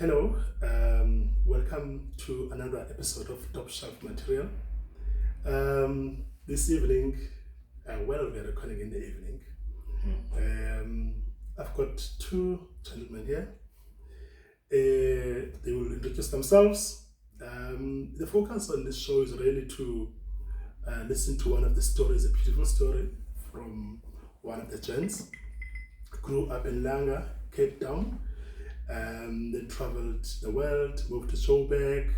Hello, welcome to another episode of Top Shelf Material. This evening, we're recording in the evening. I've got two gentlemen here. They will introduce themselves. The focus on this show is really to listen to one of the stories, a beautiful story from one of the gents. Grew up in Langa, Cape Town. They traveled the world, moved to Joburg,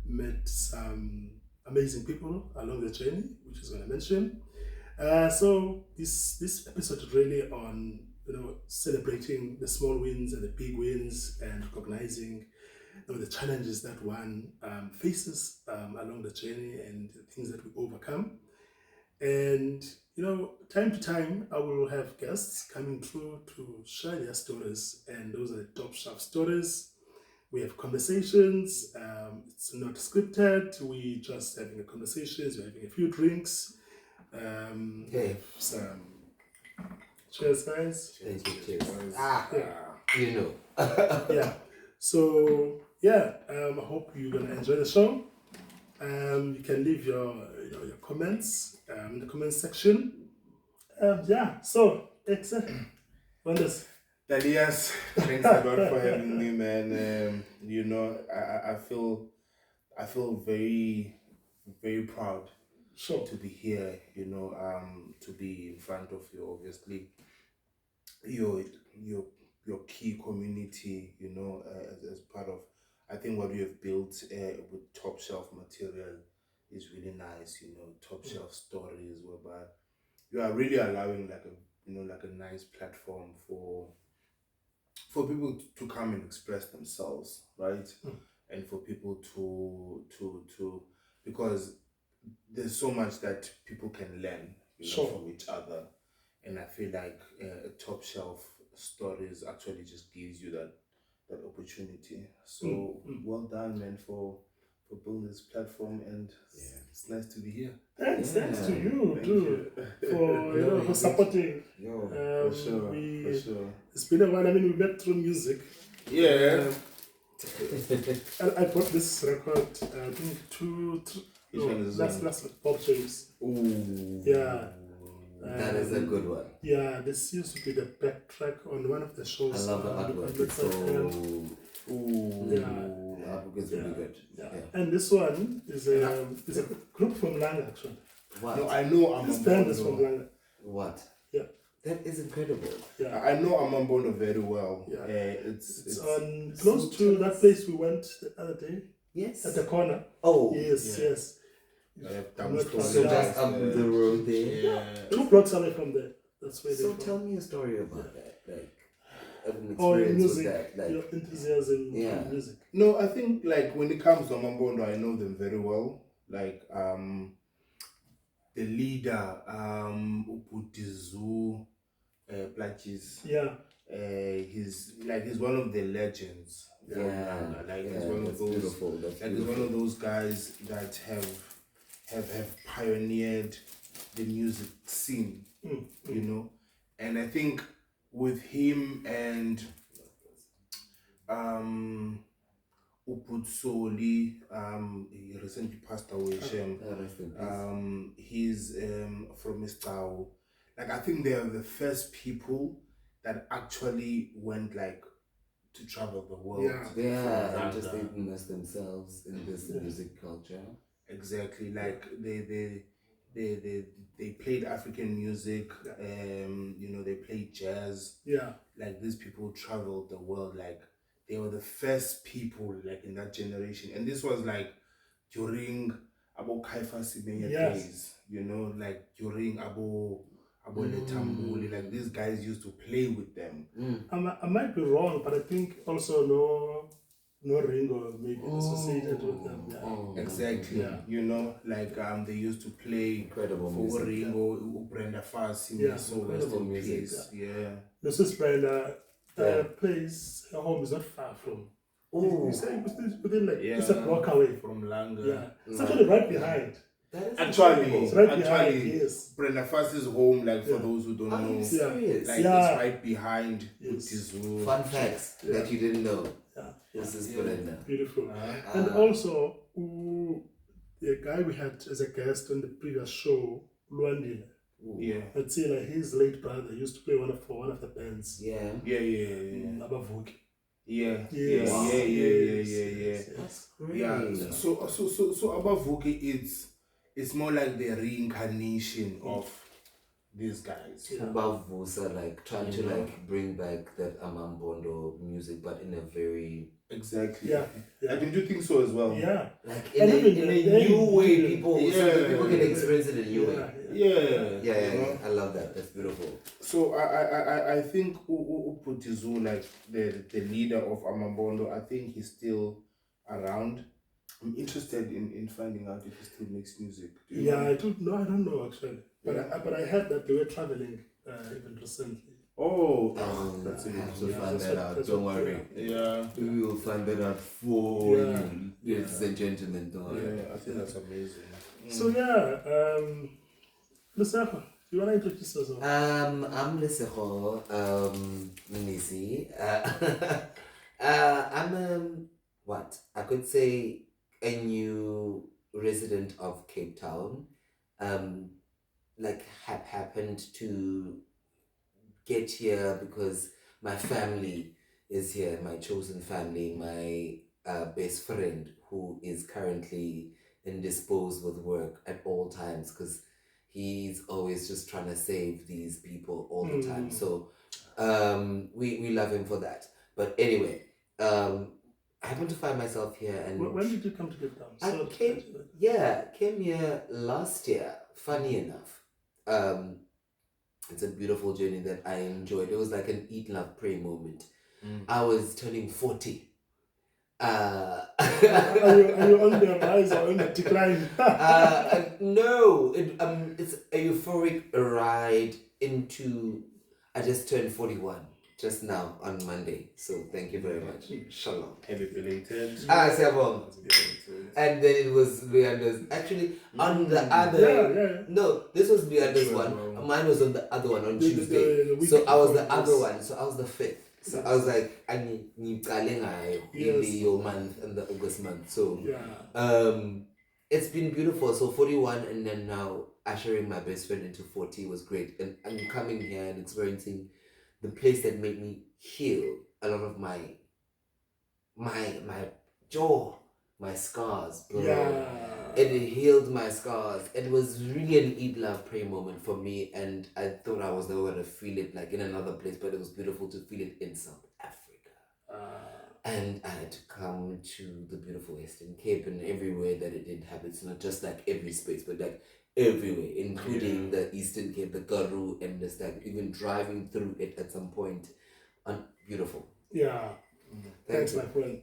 met some amazing people along the journey, which is going to mention. So this episode is really on celebrating the small wins and the big wins and recognizing the challenges that one faces along the journey and the things that we overcome. And time to time, I will have guests coming through to share their stories, and those are the top shelf stories. We have conversations. It's not scripted. We just having a conversations. We're having a few drinks. Hey. Some cheers, guys. Cheers. Yeah. Yeah. So I hope you're gonna enjoy the show. You can leave your comments in the comment section. So Wonders. Dalias, thanks a lot for having me, man. I feel very, very proud Sure. to be here. To be in front of you. Obviously, your key community. As part of, I think what you have built with top shelf material is really nice. Top shelf stories, whereby you are really allowing like a nice platform for people to come and express themselves, right? And for people to because there's so much that people can learn Sure. from each other, and I feel like top shelf stories actually just gives you that opportunity. So well done, man, for building this platform, and it's nice to be here. Thanks to you Thank too you. for supporting. For sure. It's been a while. I mean, we met through music. Yeah. I bought this record. I think last Bob James. Ooh. Yeah. That is a good one. Yeah, this used to be the backtrack on one of the shows. I love the artwork. It's so... Ooh. Yeah. The artwork is really good. Yeah. And this one is a group from Langa, actually. What? No, I know This band is from Langa. What? Yeah. That is incredible. Yeah. I know Amambono very well. Yeah. It's on close to that place we went the other day. Yes. At the corner. Oh. Yes. So just up the road there. Yeah. 2 blocks away from there. That's where So they tell me a story about that. Like, an your experience music, with that. Like, your enthusiasm Yeah. in music. No, I think like when it comes to Amambono, I know them very well. Like the leader, Uputizu Plachis. Yeah. He's one of the legends. He's one of those. Beautiful. He's one of those guys that have pioneered the music scene, and I think with him and Uputsoli, he recently passed away. He's from Mr. Like, I think they are the first people that actually went like to travel the world. And just immerse themselves in this music culture. Exactly, like they played African music. They played jazz. Yeah. Like, these people traveled the world. Like, they were the first people like in that generation, and this was like during Abo Kaifa Sibenya days. Like during Abo Letambuli. Like, these guys used to play with them. I might be wrong, but I think also no Ringo maybe associated with them. Yeah. Exactly. Yeah. Like they used to play Incredible for music. Ringo, Brenda Fassi, so incredible rest in music. peace. Yeah. This is Brenda. Place her home is not far from. You say within like it's a block away. From Langa. Yeah. It's actually right behind. That is Actually, It's right behind. Yes. Brenda Fassi's home, like for Yeah. those who don't Are know, you serious? like Yeah. it's right behind Yes. Utizu. Fun facts that you didn't know. This is Brenda. Beautiful. And also, the guy we had as a guest on the previous show, Luandile. Yeah. Let's say like his late brother used to play for one of the bands. Yeah. Abavuki. Yeah. Yes. Wow. Yeah. That's great. Yeah. So Abavuki it's more like the reincarnation of these guys. Bavusa, like trying to like bring back that Amambondo music, but in a very Exactly. Yeah. Don't you think so as well? Yeah. like in a new way, people so that people can experience it in a new way. Yeah. I love that. That's beautiful. So I think Uputizu, like the leader of Amambondo, I think he's still around. I'm interested in finding out if he still makes music. Do you know? I don't know actually. But I heard that they were traveling even recently. Oh, That's that's I have to amazing. find that out. Don't worry. Yeah. We will find that out for you, ladies and gentlemen. Don't worry. Yeah, I think that's amazing. So Lusafa, you want to introduce yourself? I'm Leseho Nisi. I'm what I could say a new resident of Cape Town. Like happened to get here because my family is here, my chosen family, my best friend who is currently indisposed with work at all times because he's always just trying to save these people all the time. So we love him for that. But anyway, I happened to find myself here and When did you come to Cape Town? I came here last year, funny enough. It's a beautiful journey that I enjoyed. It was like an eat, love, pray moment. I was turning 40. Are you on the rise or on the decline? No, it's a euphoric ride into. I just turned 41 just now on Monday, so thank you very much. Shalom. Happy belated. Shalom. And then it was Leander's. Actually, on the other. No, this was Leander's one. Mine was on the other one on Tuesday. So I was the other one. So I was the 5th. So I was like, I need your month and the August month. So it's been beautiful. So 41 and then now ushering my best friend into 40 was great. And I'm coming here and experiencing the place that made me heal a lot of my jaw, my scars, bro. It healed my scars. It was really an eat, love, pray moment for me, and I thought I was never going to feel it like in another place, but it was beautiful to feel it in South Africa. And I had to come to the beautiful Western Cape and everywhere that it did have. It's not just like every space, but like everywhere, including the Eastern Cape, the Karoo, and the Stag, even driving through it at some point. Beautiful. Thanks, my friend.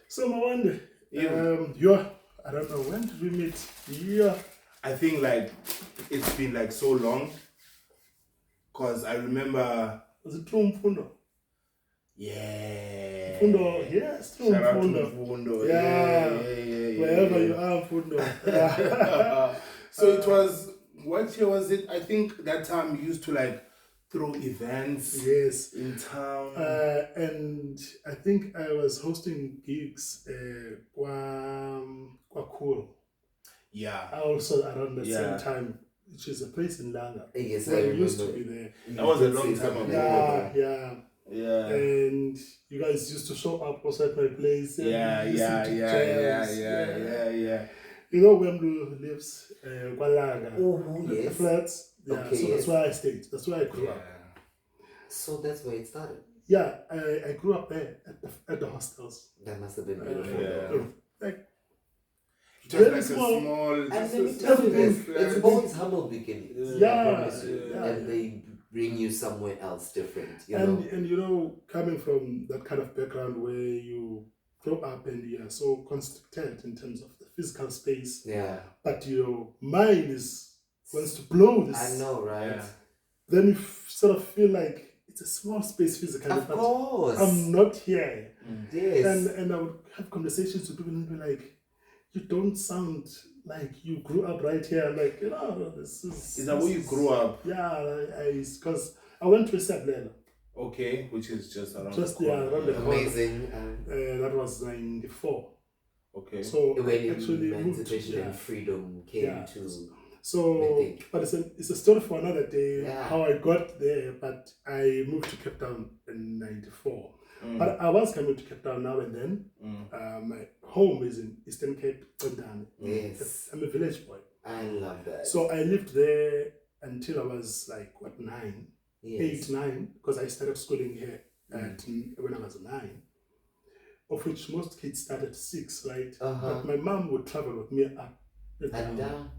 So Mawande, I don't know, when did we meet? I think like it's been like so long because I remember. Was it True Mfundo? Yeah. Mfundo, yes, True Shout out to Mfundo. Mfundo. Yeah. Wherever you are, Mfundo. So it was, what year was it? I think that time we used to like throw events in town. And I think I was hosting gigs kwa Cool. Yeah. Also around the same time, which is a place in Langa. Yes, I used to be there. That was a long time ago. Yeah. And you guys used to show up also at my place. Yeah. You know Wembley lives Kwalaga. Yes. The flats. Yeah. Okay, so that's where I stayed. That's where I grew up. So that's where it started. Yeah, I grew up there at the hostels. That must have been beautiful. Very like small. And let me tell you this, it's always humble beginnings. Yeah. I promise you. And they bring you somewhere else different. You know? And you know, coming from that kind of background where you grow up and you're so constricted in terms of the physical space. Yeah. But your mind wants to blow this. I know, right? Yeah. Then you sort of feel like it's a small space physically. Of course. I'm not here. Yes. And I would have conversations with people and be like, you don't sound like you grew up right here. Like, this is... Is that where you grew up? Yeah, because I went to a Sablela. Okay, which is just around Just the yeah, corner. around the corner. Amazing. That was 94. Okay. So When I actually moved. emancipation and freedom came Yeah. to So, Mythic. but it's a story for another day Yeah. how I got there. But I moved to Cape Town in '94. Mm. But I was coming to Cape Town now and then. My home is in Eastern Cape, Tondani. Yes. I'm a village boy. I love that. So I lived there until I was like, what, 9? Yes. 8, 9, because I started schooling here when I was 9, of which most kids started 6, right? But my mom would travel with me up and down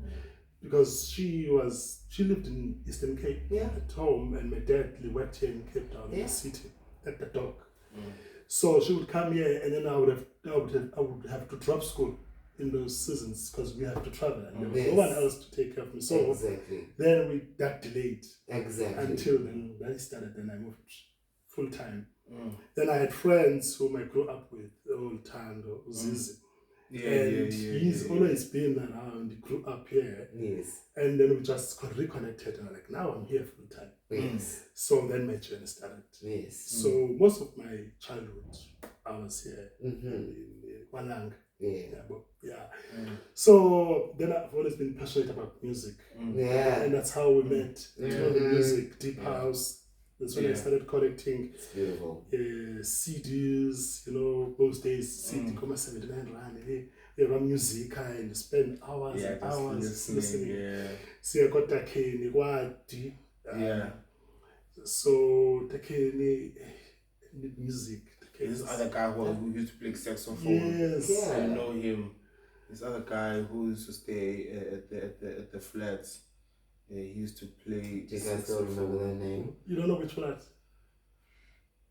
because she lived in Eastern Cape at home, and my dad worked here in Cape Town, in the city, at the dock. So she would come here, and then I would have to drop school in those seasons because we had to travel, and there was no one else to take care of me. So then that delayed until then I started. Then I moved full time. Then I had friends whom I grew up with, old Tando, Zizi. He's always been around. He grew up here. Yes. And then we just got reconnected, and I'm like, now I'm here full time. Yes. So then my journey started. Yes. So most of my childhood, I was here in Walang. So then I've always been passionate about music. And that's how we met. Music, deep house. That's when I started collecting CDs, those days, CD, 79 rand, music, and spend hours and hours listening. See, I got Takeni, Wadi. So, Takeni, music. This other guy who used to play saxophone. Yes. I know him. This other guy who used to stay at the flats. He used to play. Do you guys still remember their name? You don't know which flat?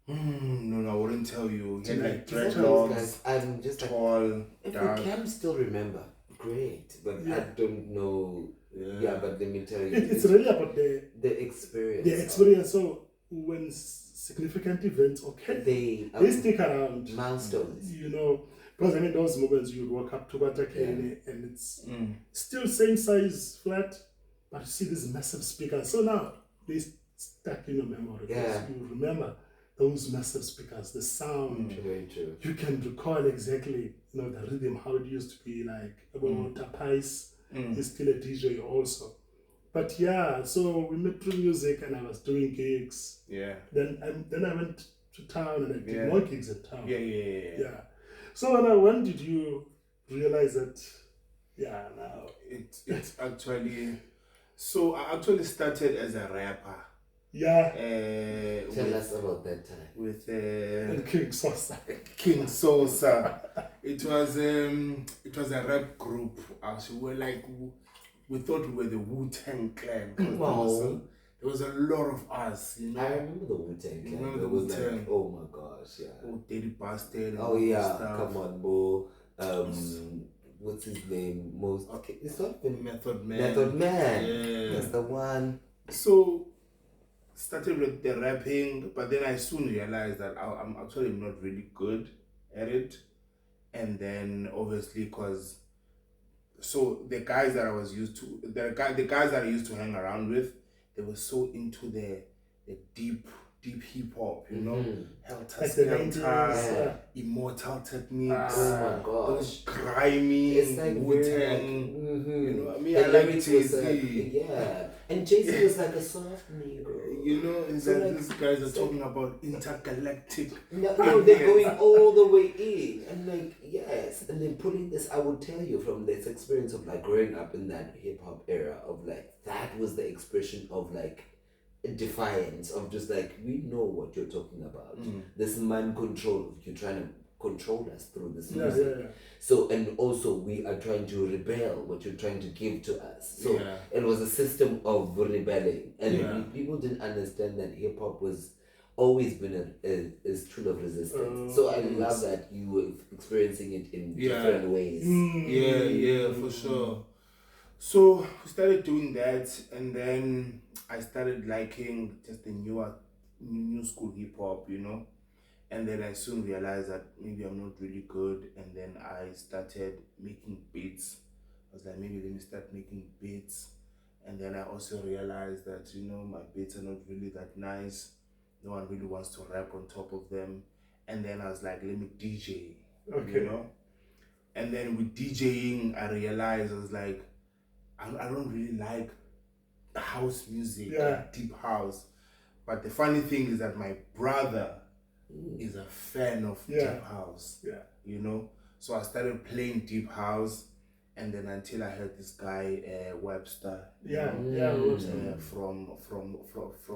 No, I wouldn't tell you. He had like dreadlocks. I'm just tall, if dark. you can still remember, great. But I don't know. Yeah, but let me tell you, it's really about the experience. The experience. So when significant events occur, they stick around. Milestones. Because those moments you would walk up to Batakene and it's still same size flat, but you see these massive speakers. So now they stuck in your memory. Because you remember those massive speakers, the sound. Very true. You can recall exactly, the rhythm, how it used to be like. About Tapais is still a DJ also. But so we met through music, and I was doing gigs. Yeah. Then I went to town, and I did more gigs in town. Yeah. So when did you realize that? Yeah, now it's actually. So I actually started as a rapper. Yeah. Tell us about that time. With King Sosa. King Sosa. It was a rap group. Actually, we thought we were the Wu-Tang Clan. There was a lot of us, I remember the Wu-Tang Clan. Remember the Wu-Tang? Oh my gosh, yeah. Oh, Daddy Bastard. Oh yeah, come on, bro. What's his name? It's not been Method Man. Method Man. Yeah. That's the one. So started with the rapping, but then I soon realized that I'm actually not really good at it. And then obviously the guys that I was used to, the guys that I used to hang around with, they were so into the deep hip hop, Helter Skelter, Immortal Techniques, oh my gosh, those grimy, it's like Wu-Tang, I like Jay-Z. And Jay-Z was like a soft nigga. It's so like these guys are talking about intergalactic. No, they're going all the way in, and yes, and then putting this. I would tell you from this experience of growing up in that hip hop era of that was the expression of defiance of just we know what you're talking about. This mind control, you're trying to control us through this music. So, and also we are trying to rebel what you're trying to give to us. So it was a system of rebelling, and people didn't understand that hip hop was always been a tool of resistance. So I love that you were experiencing it in different ways. For sure. So we started doing that, and then I started liking just the new school hip hop, And then I soon realized that maybe I'm not really good, and then I started making beats. I was like, maybe let me start making beats. And then I also realized that, my beats are not really that nice. No one really wants to rap on top of them. And then I was like, let me DJ, Okay. you know? And then with DJing, I realized I was like, I don't really like house music, Yeah. deep house. But the funny thing is that my brother is a fan of Yeah. deep house, Yeah. you know? So I started playing deep house, and then until I heard this guy, Webster, you Yeah. know, Yeah. from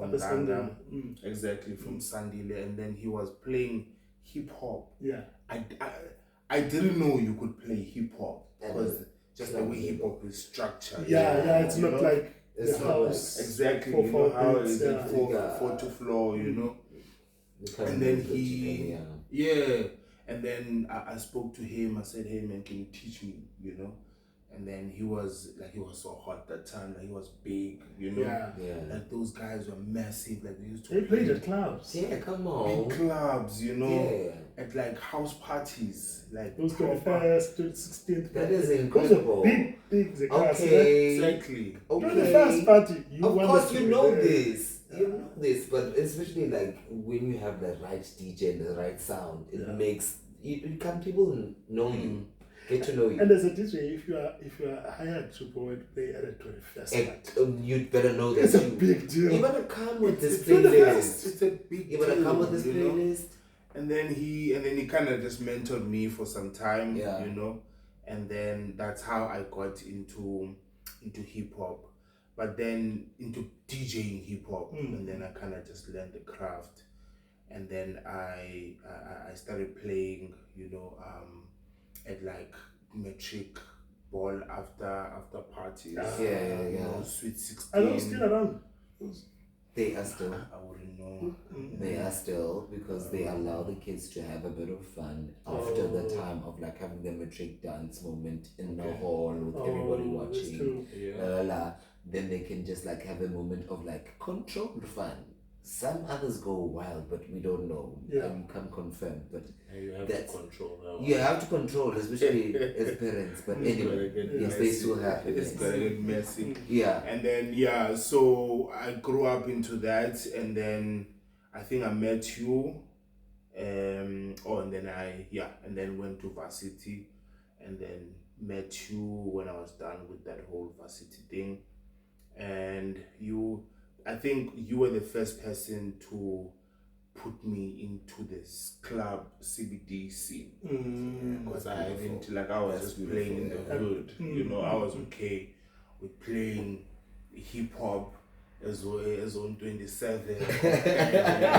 At the Ghana, Sunday. exactly, from Sandile, and then he was playing hip hop. Yeah. I didn't know you could play hip hop because just the way Yeah. hip hop is structured. Yeah. It's you not know? like It's the not house. Exactly, for you know four how beats, it's yeah. four to floor, you know. The And then kind of he, yeah. and then I spoke to him. I said, "Hey man, can you teach me?" You know. And then he was so hot that time. Like he was big, you know. Yeah. Like those guys were massive. Like they used to They played play at clubs. Yeah, come on. big clubs, you know, Yeah. at like house parties, like Those proper- 21st to 16th. That is Those incredible. are big the cars, Okay. Exactly. The first party. You Of wanted course, to you be know there. this. You know this, but especially like when you have the right DJ and the right sound, it makes you come people know you, get to know you. And as a DJ, if you are hired to go and play at a 21st party, You'd better know that it's a big deal. You better come with this It's playlist. It's a big You better deal, come with this you know? playlist. And then he kind of just mentored me for some time, Yeah. you know, and then that's how I got into hip hop, but then into DJing hip hop, and then I kind of just learned the craft, and then I started playing, you know, at like metric ball after parties, you know, Sweet 16. Are those still around? They are still. I wouldn't know. They are still, because they allow the kids to have a bit of fun after the time of like having the matric dance moment in the hall with everybody watching. Then they can just like have a moment of like controlled fun. Some others go wild, but we don't know. Yeah. And you can't confirm. But You have that's, to control that. you have to control, especially as parents. But anyway, yes, they still happen. It's gonna get messy. Yeah. And then so I grew up into that, and then I think I met you, and then went to varsity, and then met you when I was done with that whole varsity thing, and I think you were the first person to put me into this club CBD scene, because I didn't I was just playing in the hood, you know. I was okay with playing hip hop as on 27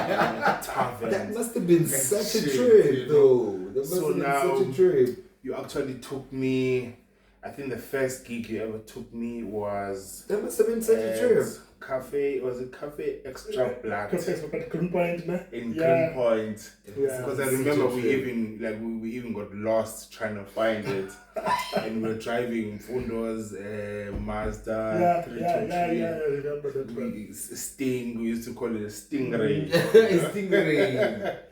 That must have been such a shit, trip, you know. though. That must So have been now- such a trip. You actually took me. I think the first gig you ever took me was That must have been such a trip. Cafe Extra Black Because at Greenpoint, ne? in Yeah. Greenpoint. Yeah. Because I remember we even got lost trying to find it, and we were driving Fundo's Mazda 323. I remember that one. Sting, we used to call it a Stingray. Stingray.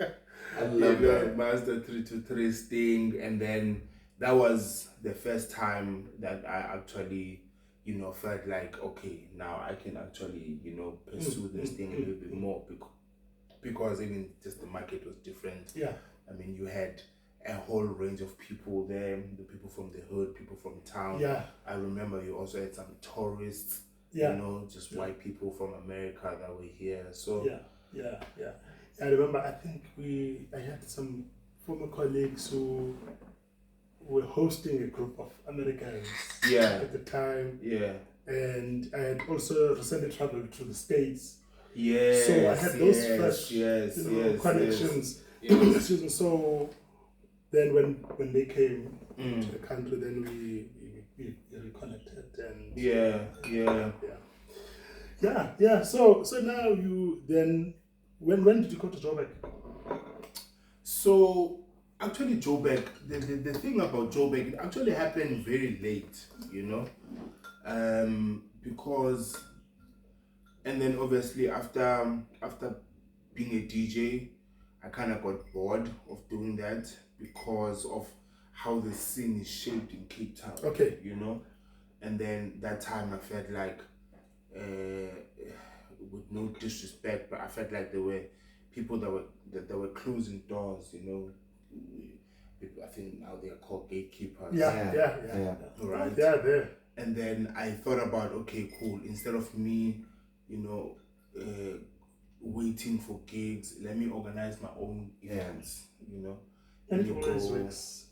I love that. Mazda 323 Sting, and then that was the first time that I actually, you know, felt like, okay, now I can actually, you know, pursue this thing a little bit more, because even just the market was different. Yeah. I mean, you had a whole range of people there, the people from the hood, people from town. Yeah. I remember you also had some tourists, Yeah. you know, just white people from America that were here. So Yeah. I remember, I think I had some former colleagues who were hosting a group of Americans at the time. Yeah. And I had also recently traveled to the States. Yes. So I had those fresh connections. Yes. Excuse me. So then when they came to the country, then we reconnected and yeah. So now you then when did you go to Joburg? So actually Joburg, the thing about Joburg, it actually happened very late, you know, because, and then obviously after being a DJ, I kind of got bored of doing that because of how the scene is shaped in Cape Town. Okay. You know, and then that time I felt like, with no disrespect, but I felt like there were people that were closing doors, you know. I think now they are called gatekeepers. Yeah. Right. Yeah, there. And then I thought about, okay, cool. Instead of me, you know, waiting for gigs, let me organize my own events. You know, And you it always go works.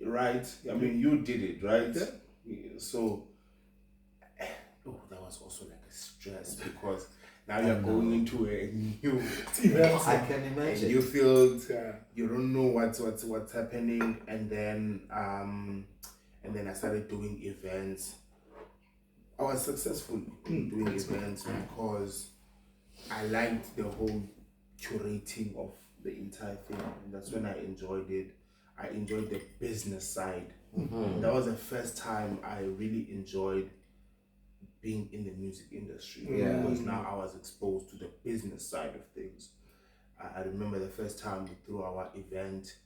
right. I mean, you did it, right? Yeah. So, that was also like a stress because now you're going into a new I can imagine. new field. Yeah. You don't know what's happening, and then I started doing events. I was successful in doing events because I liked the whole curating of the entire thing, and that's when I enjoyed it. I enjoyed the business side. That was the first time I really enjoyed being in the music industry because now I was exposed to the business side of things. I remember the first time we threw our event,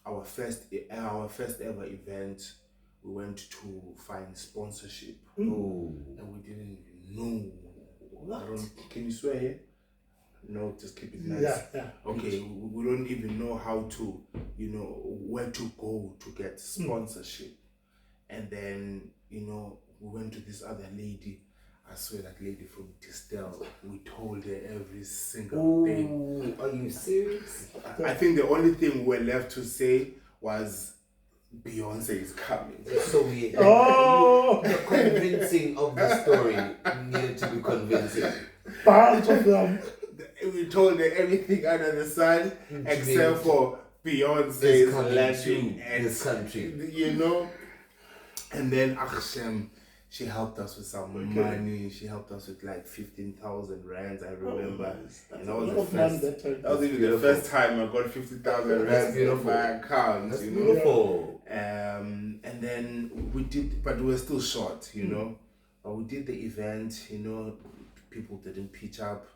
our first ever event. We went to find sponsorship, and we didn't even know. Can you swear here? No, just keep it nice. Yeah. Okay, we don't even know how to, you know, where to go to get sponsorship. And then, you know, we went to this other lady. I swear that lady from Distel, we told her every single thing. Are you serious? I think the only thing we were left to say was Beyonce is coming. So we the convincing of the story needed to be convincing. Bunch of them. We told her everything under the sun except for Beyonce's landing in this country. You know? And then Akshem, she helped us with some money. She helped us with like 15,000 rands, I remember. And that was even the first time I got 50,000 rands in my account. That's you beautiful. know? And then we did, but we were still short, you know. But we did the event, you know. People didn't pitch up,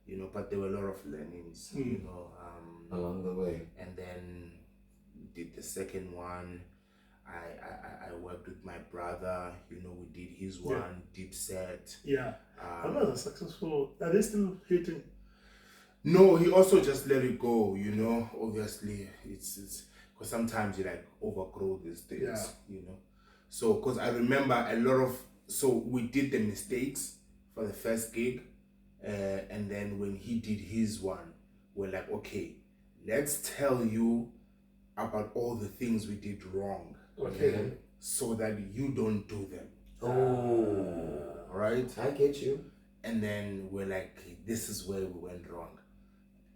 you know, but there were a lot of learnings, you know. Along the way. And then did the second one. I worked with my brother, you know, we did his one, deep set. Yeah. That was successful. Are they still hitting? No, he also just let it go, you know. Obviously, it's because sometimes you like overgrow these things, you know. So, because I remember so we did the mistakes for the first gig, and then when he did his one, we're like, okay, let's tell you about all the things we did wrong. Okay. So that you don't do them. Right? I get you. And then we're like, this is where we went wrong.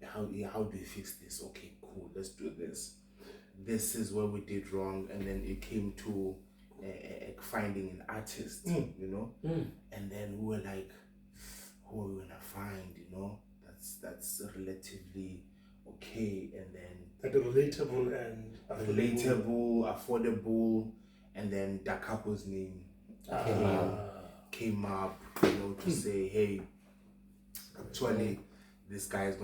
How do we fix this? Okay, cool, let's do this. This is where we did wrong. And then it came to finding an artist, you know? And then we were like, who are we gonna find, you know? That's relatively okay. And then relatable and affordable, and then Da Capo's name came up, you know, to say, hey, actually, this guy is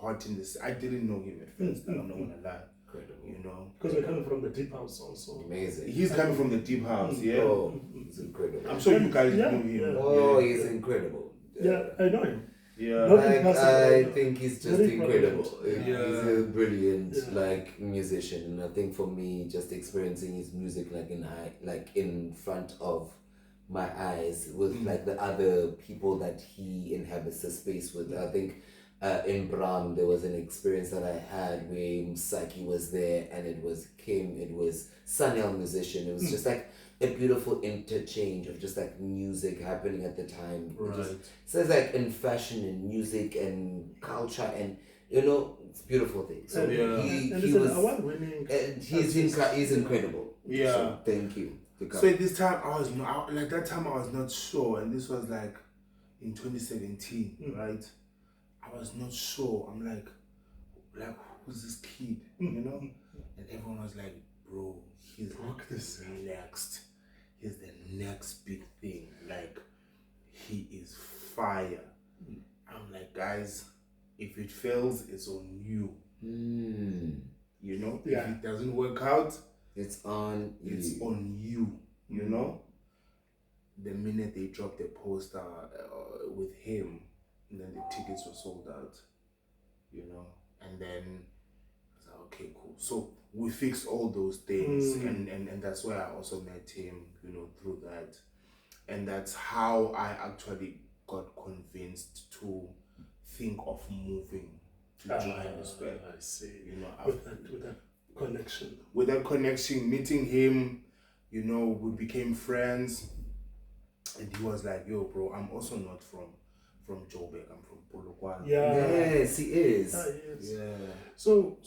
hot in this. I didn't know him at first. I'm not gonna lie. Incredible. You know, because we're coming from the deep house also. Amazing. He's coming from the deep house. Yeah. Oh, he's incredible. I'm sure you guys know him. Yeah. Oh, he's incredible. Yeah, I know him. Yeah. I think he's just incredible. Yeah. He's a brilliant musician, and I think for me, just experiencing his music in front of my eyes with like the other people that he inhabits the space with. I think in Bram there was an experience that I had where Msaki was there, and it was Sanel musician. It was just like a beautiful interchange of just like music happening at the time. Right. It says like in fashion and music and culture, and you know, it's a beautiful thing. So he was award-winning. He's incredible. Yeah. So thank you. So at this time I was not sure, and this was like in 2017, right? I was not sure. I'm like who's this kid, you know? And everyone was like, bro, he's next. He's the next big thing. Like, he is fire. I'm like, guys, if it fails, it's on you. You know? Yeah. If it doesn't work out, it's on you. You know? The minute they dropped the poster with him, and then the tickets were sold out, you know, and then I was like, okay, cool. So we fixed all those things, and that's where I also met him, you know, through that, and that's how I actually got convinced to think of moving to Johannesburg. I see. You know, with that connection. with that connection, meeting him, you know, we became friends, and he was like, "Yo, bro, I'm also not from Joburg. I'm from Polokwane." Yeah. Yes, he is. Yes. Yeah. So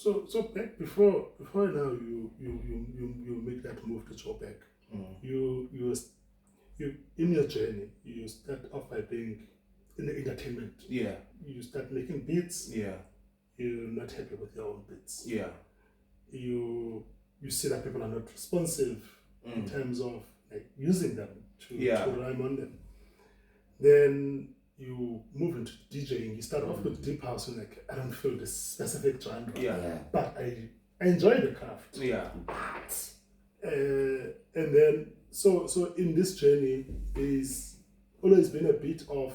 back before now you make that move to Joburg. You in your journey you start off by being in the entertainment. Yeah. You start making beats. Yeah. You're not happy with your own beats. Yeah. You see that people are not responsive in terms of like using them to rhyme on them. Then you move into DJing. You start off with deep house and like, I don't feel this specific genre. Yeah. But I enjoy the craft. Yeah. And then so in this journey there's always been a bit of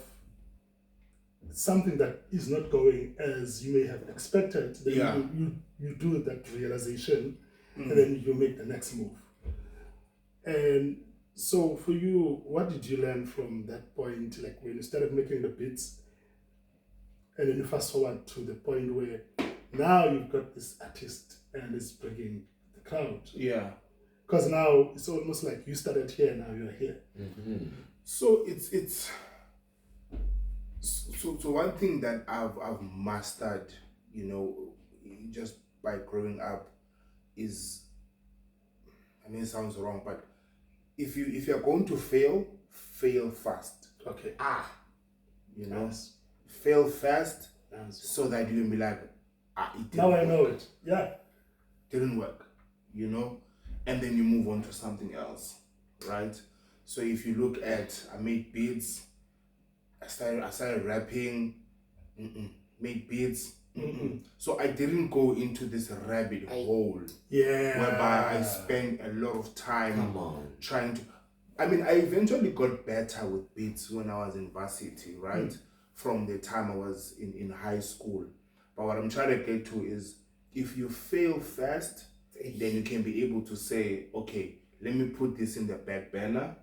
something that is not going as you may have expected. Then you do that realization and then you make the next move. And so for you, what did you learn from that point, like when you started making the beats and then you fast forward to the point where now you've got this artist and it's bringing the crowd? Yeah. Because now it's almost like you started here, now you're here. So it's so one thing that I've mastered, you know, just by growing up is, I mean, it sounds wrong, but if you're going to fail fast. Okay. You know, Yes. fail fast Yes. so that you can be like, it didn't Now I know work. it. Yeah. Didn't work, you know, and then you move on to something else, right? So if you look at, I made beats, I started rapping, made beats. So I didn't go into this rabbit hole whereby I spent a lot of time trying to. I mean, I eventually got better with beats when I was in varsity, right? From the time I was in high school. But what I'm trying to get to is, if you fail fast, then you can be able to say, okay, let me put this in the back burner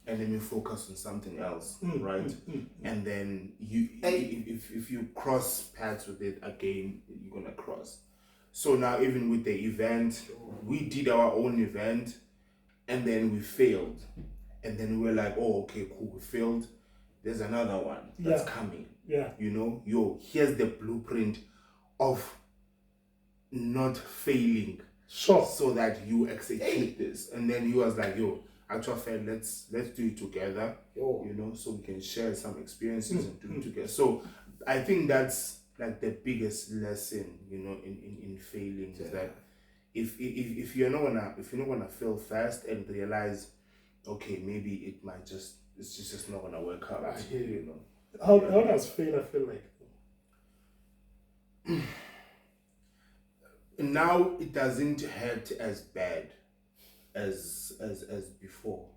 and let me focus on something else, right? And then if you cross paths with it again, you're gonna cross. So now even with the event, we did our own event and then we failed. And then we were like, oh, okay, cool, we failed. There's another one that's coming. Yeah. You know, here's the blueprint of not failing. Sure. So that you execute this. And then he was like, yo, actual fact, let's do it together. You know, so we can share some experiences and do it together. So I think that's like the biggest lesson, you know, in failing, is that if you're not gonna fail fast and realize, okay, maybe it's just not gonna work out. I hear you know. How does failure feel like? Now it doesn't hurt as bad as before.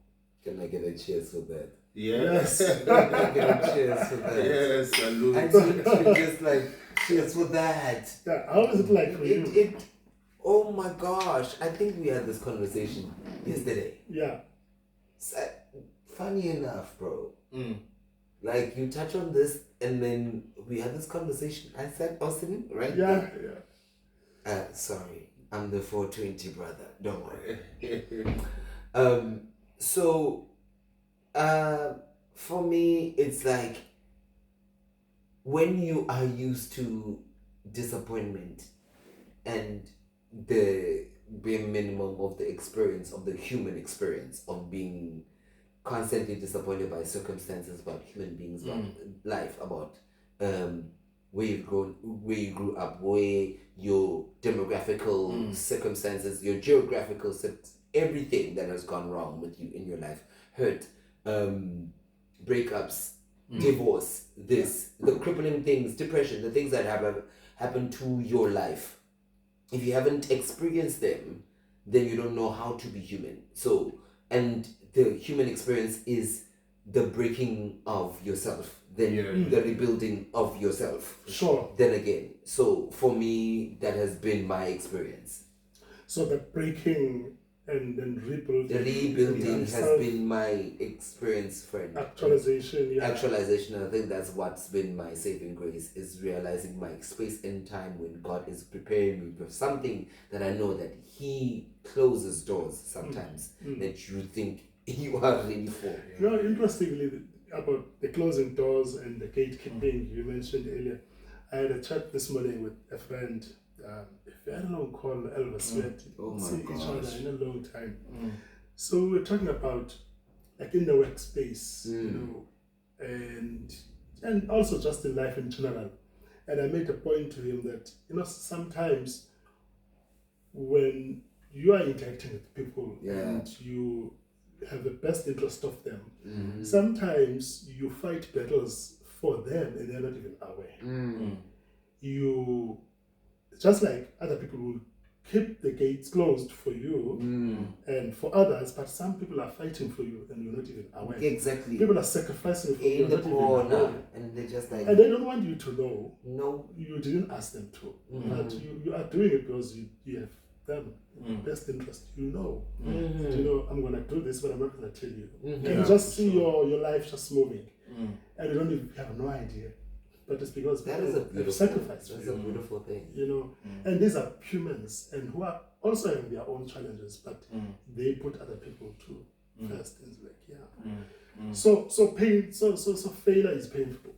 Can I get a cheers for that? Yes. Can I get a cheers for that? Yes, salute. I need to just like cheers for that. Yeah, how is it like for you? Oh my gosh, I think we had this conversation yesterday. Yeah. So, funny enough, bro. Like you touch on this and then we had this conversation. I said, Austin, right? Yeah. Sorry, I'm the 420 brother. Don't worry. For me, it's like when you are used to disappointment and the bare minimum of the experience, of the human experience of being constantly disappointed by circumstances, about human beings, about life, about where you grew up, where your demographical circumstances, your geographical everything that has gone wrong with you in your life, hurt, breakups, divorce, the crippling things, depression, the things that have happened to your life. If you haven't experienced them, then you don't know how to be human. So, and the human experience is the breaking of yourself, than the rebuilding of yourself. Sure. Then again, so for me, that has been my experience. So the breaking and then rebuilding. The rebuilding has self- been my experience, friend. Actualization, yeah. Actualization, I think that's what's been my saving grace, is realizing my space in time when God is preparing me for something that I know that He closes doors sometimes that you think you are ready for. You know, interestingly, about the closing doors and the gatekeeping you mentioned earlier, I had a chat this morning with a friend, a very long call, Elvis. We had Oh my seen each other gosh. in a long time. So we're talking about like in the workspace, you know, and also just in life in general. And I made a point to him that, you know, sometimes when you are interacting with people and you have the best interest of them, sometimes you fight battles for them and they're not even aware. You, just like other people will keep the gates closed for you and for others, but some people are fighting for you and you're not even aware. Exactly. People are sacrificing for you, In the not even corner, aware. and they're just like, And they don't want you to know. no. You didn't ask them to, but you are doing it because you have them best interest. You know, you know, I'm gonna do this, but I'm not gonna tell you. And you just see your life just moving, and you don't even have no idea. But it's because That is a they've beautiful, sacrificed for that's you. a beautiful thing. You know, and these are humans and who are also having their own challenges, but they put other people to first. And it's like, so pain, so failure is painful.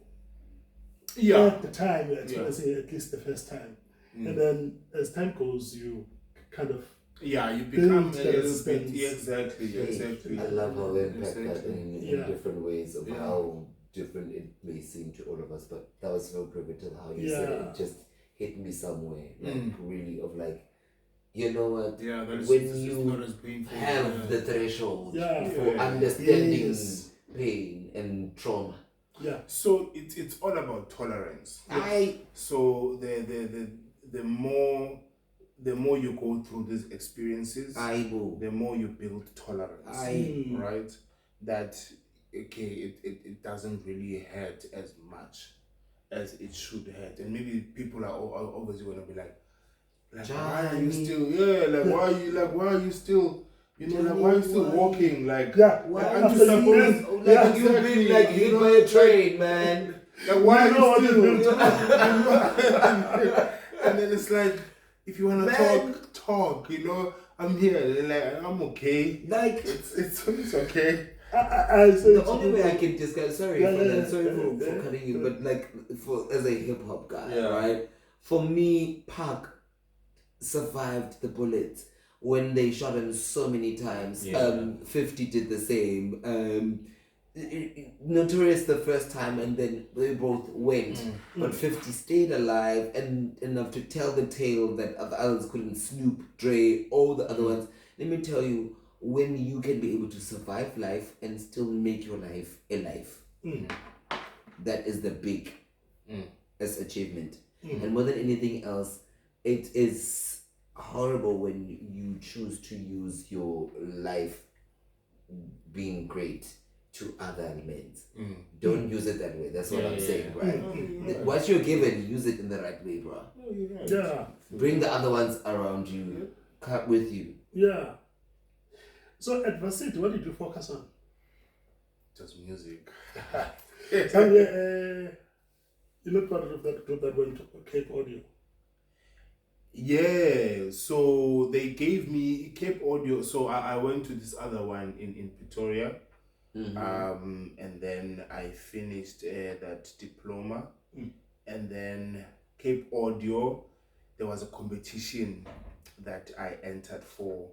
Yeah. At the time, you're experiencing it at least the first time, and then as time goes, you kind of you become build a that little bit. resistance. Exactly. I love how they impact that in Yeah. different ways of how different it may seem to all of us, but that was so pivotal how you said it. It just hit me somewhere, like really, of like, you know what? Yeah, that is, when it's you not as painful. have the threshold Yeah. for understanding Yes. pain and trauma. Yeah. So it's all about tolerance. So the more you go through these experiences, the more you build tolerance. Right? That it doesn't really hurt as much as it should hurt, and maybe people are obviously gonna be like why are you still why are you still why are you still walking why aren't you supposed you've been like hit by a train, man. Like why are you still and then it's like, if you wanna talk, you know, I'm here, and like I'm okay. Like it's okay. The only way I can describe, sorry for cutting you, but like as a hip hop guy, right? For me, Pac survived the bullets when they shot him so many times. 50 did the same. Notorious the first time, and then they both went, but 50 stayed alive and enough to tell the tale that the others couldn't. Snoop, Dre, all the other ones. Let me tell you, when you can be able to survive life and still make your life a life, that is the big achievement. And more than anything else, it is horrible when you choose to use your life being great to other elements. Don't use it that way. That's what I'm saying, right? What you're given, use it in the right way, bro. Bring the other ones around you, cut with you. Yeah. So at Varsity, what did you focus on? Just music. You're not part of that group that went to Cape Audio. Yeah, so they gave me Cape Audio. So I went to this other one in Pretoria. And then I finished that diploma, and then Cape Audio, there was a competition that I entered for,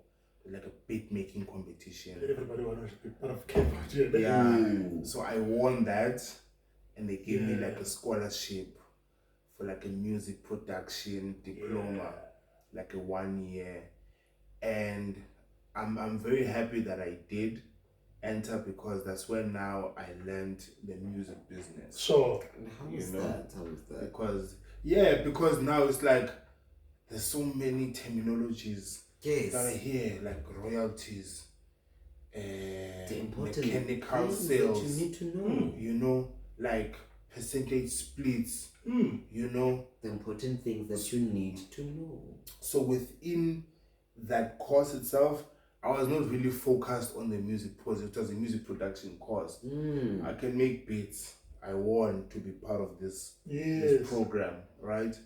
like a beat making competition. Everybody wanted to be part of Cape Audio. So I won that, and they gave me like a scholarship for like a music production diploma, like a 1 year, and I'm very happy that I did enter, because that's when now I learned the music business. Sure. How was that? Because now it's like there's so many terminologies that are here, like royalties, the important mechanical sales. that you need to know. You know, like percentage splits, Mm. you know. The important things that you need to know. So within that course itself, I was not really focused on the music because it was a music production course. I can make beats. I want to be part of this program, right?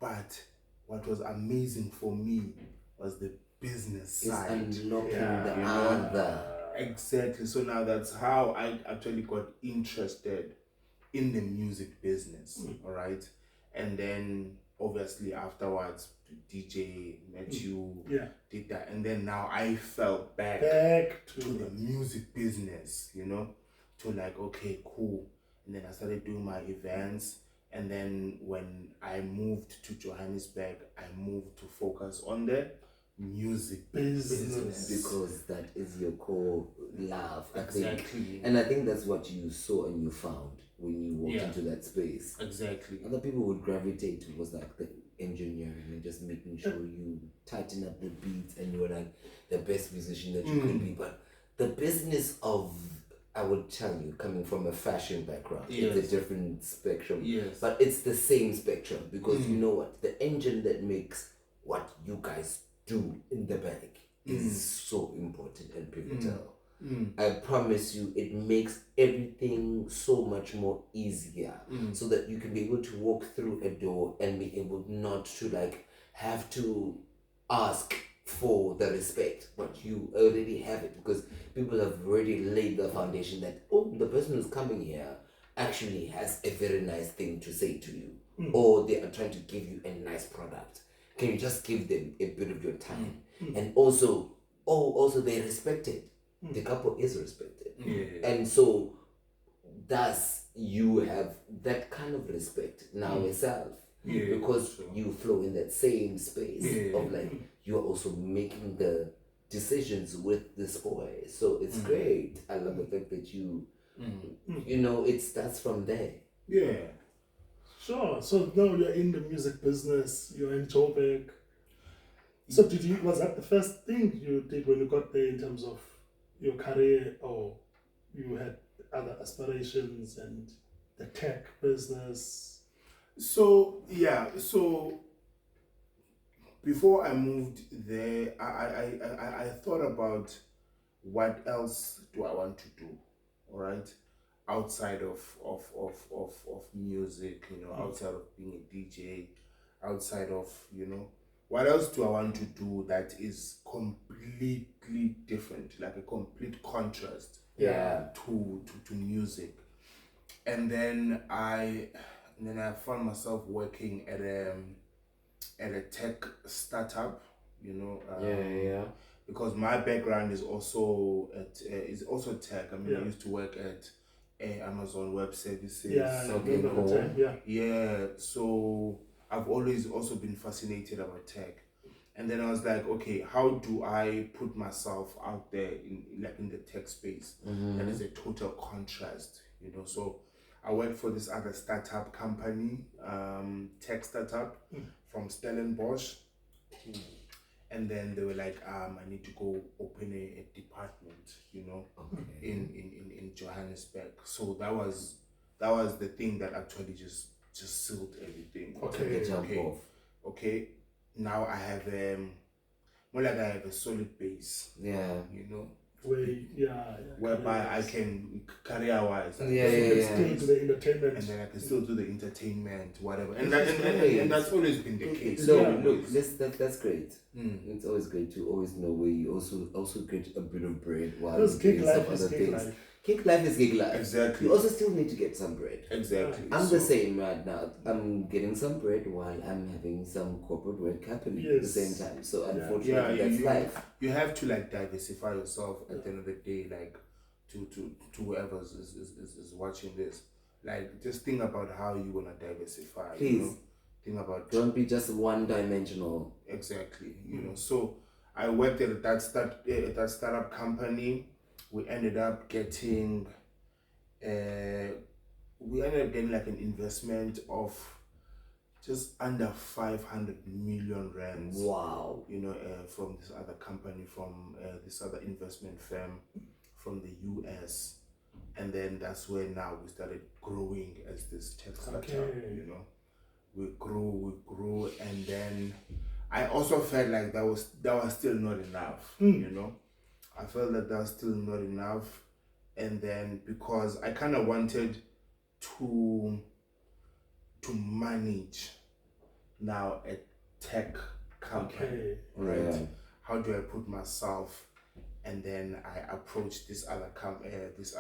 But what was amazing for me was the business side. Unlocking the other. Exactly. So now that's how I actually got interested in the music business. All right. And then obviously afterwards, DJ met you, did that. And then now I fell back to the music business, you know, to like, okay, cool. And then I started doing my events. And then when I moved to Johannesburg, I moved to focus on the music business. Because that is your core love. Exactly. And I think that's what you saw and you found when you walked into that space. Exactly. Other people would gravitate towards like the engineering and just making sure you tighten up the beats and you're like the best musician that you could be. But the business of, I would tell you, coming from a fashion background, it's a different spectrum. Yes. But it's the same spectrum because you know what? The engine that makes what you guys do in the bag is so important and pivotal. I promise you, it makes everything so much more easier so that you can be able to walk through a door and be able not to like have to ask for the respect, but you already have it because people have already laid the foundation that, oh, the person who's coming here actually has a very nice thing to say to you, or they are trying to give you a nice product. Can you just give them a bit of your time? And also they respect it. The couple is respected. And so thus you have that kind of respect now yourself. Because you flow in that same space of like you're also making the decisions with this boy. So it's great. I love the fact that you know, it starts from there. Yeah. Sure. So now you're in the music business, you're in Joburg. So was that the first thing you did when you got there in terms of your career, or you had other aspirations and the tech business? So before I moved there, I thought about what else do I want to do, all right, outside of music, you know, outside of being a DJ, outside of, you know, what else do I want to do that is completely different, like a complete contrast to music. And then I found myself working at a tech startup, you know. Because my background is also tech. I mean, I used to work at Amazon Web Services. So I've always also been fascinated about tech. And then I was like, okay, how do I put myself out there in the tech space? That is a total contrast, you know. So I worked for this other startup company, tech startup from Stellenbosch. And then they were like, I need to go open a department, you know, in Johannesburg. So that was the thing that actually just sealed everything. Okay. Now I have more like I have a solid base. You know. Whereby I can career-wise, still do the entertainment, and then I can still do the entertainment, whatever, and that's always been the case. That's great. It's always great to always know where you also get a bit of bread while you're doing some other things. Gig life is gig life. Exactly. You also still need to get some bread. Exactly. I'm the same right now. I'm getting some bread while I'm having some corporate work happening at the same time. So unfortunately, that's life. You have to like diversify yourself at the end of the day, like to whoever is watching this. Like just think about how you wanna diversify. Please. You know? Think about, don't be just one dimensional. Exactly. You know. So I worked at that startup company. We ended up getting like an investment of just under 500 million rands. Wow. You know, from this other company, from this other investment firm from the US. And then that's where now we started growing as this tech startup, Okay. you know. We grew, and then I also felt like that was still not enough, you know. I felt that was still not enough, and then because I kind of wanted to manage now a tech company, Okay. right? Yeah. How do I put myself? And then I approached this other company, which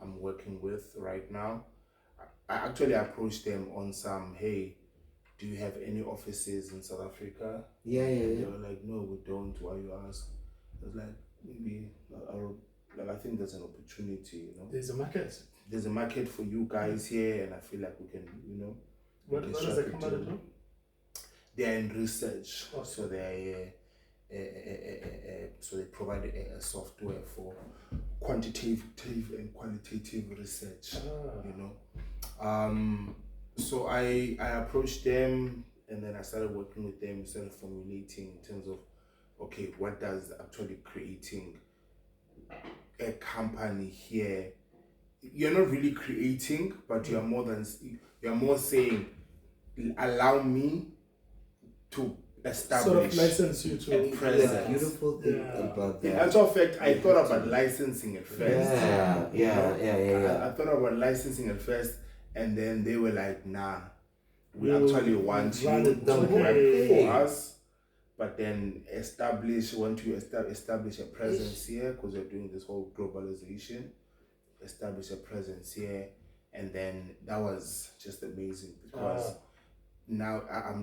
I'm working with right now. I actually approached them on some, hey, do you have any offices in South Africa? Yeah. They were like, no, we don't. Why you ask? I was like, maybe I think there's an opportunity, you know. There's a market. There's a market for you guys here, and I feel like we can, you know. What can does strike the a company deal. do? They're in research, Okay. so so they provide a software for quantitative and qualitative research. You know, so I approached them, and then I started working with them, started formulating in terms of, okay, what does actually creating a company here? You're not really creating, but you're more saying, allow me to establish Sort of license you to a presence. The beautiful thing Yeah. about In that. actual fact, I thought about licensing at first. Yeah. I thought about licensing at first, and then they were like, nah, we You actually want run you it to the work whole for thing. us, but then want to establish a presence here, because we're doing this whole globalization, establish a presence here. And then that was just amazing, because now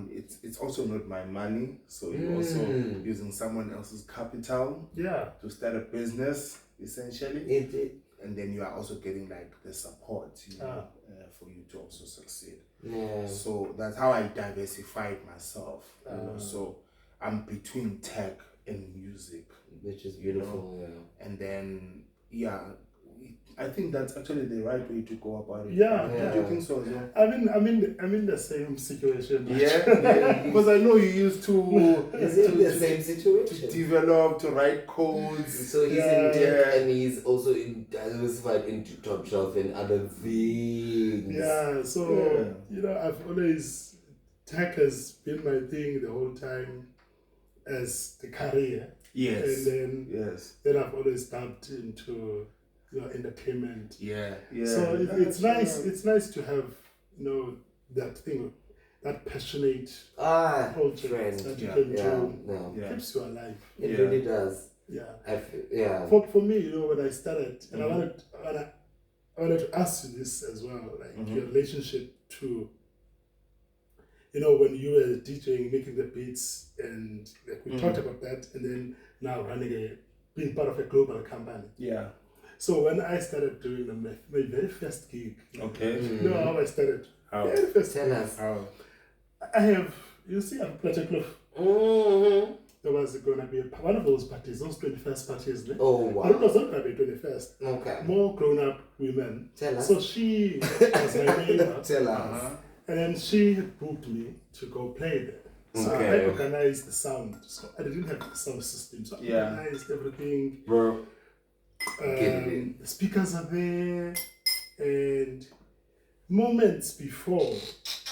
it's also not my money, so you're also using someone else's capital to start a business, essentially. And then you are also getting like the support, you know, for you to also succeed. So that's how I diversified myself, you know. So I'm between tech and music, which is beautiful. you know? And then I think that's actually the right way to go about it. Yeah. Do you think so as well? I'm in the same situation. Yeah, because I know you used to Is it the same situation? to develop, to write codes. So he's in tech, and he's also diversified into top shelf and other things. Yeah, so you know, I've always, tech has been my thing the whole time as the career. Yes. And then I've always dabbed into, you know, entertainment. Yeah. So it's nice. It's nice to have, you know, that thing, that passionate project that you can do. Keeps you alive. It really does. For me, you know, when I started, and I wanted to ask you this as well, like your relationship to, you know, when you were DJing, making the beats, and like, we talked about that, and then now being part of a global company. Yeah. So when I started doing my very first gig, okay, you know how I started? How? Very first Tell gig. us. How? I have, you see, I'm Project Love. There was going to be one of those parties, those 21st parties. Oh, wow. But it was not going to be 21st. Okay. More grown-up women. Tell us. So she was my neighbor. Tell us. And then she had booked me to go play there. So I organized the sound. So I didn't have the sound system. So I organized everything. Bro. The speakers are there. And moments before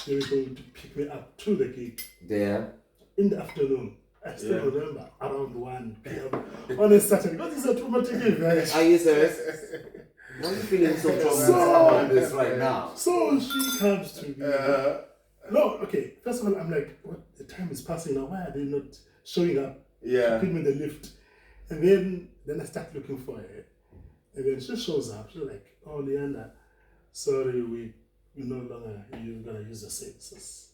they were going to pick me up to the gig. There. In the afternoon. I still remember, around 1 p.m. on a Saturday. Because it's a traumatic event. Are you serious? Why are you feeling so traumatized about this right now? So she comes to me. No, okay. First of all, I'm like, what? The time is passing now. Why are they not showing up? To put me in the lift. And then I start looking for her. And then she shows up. She's like, oh, Leander, sorry, we no longer, you're going to use the services.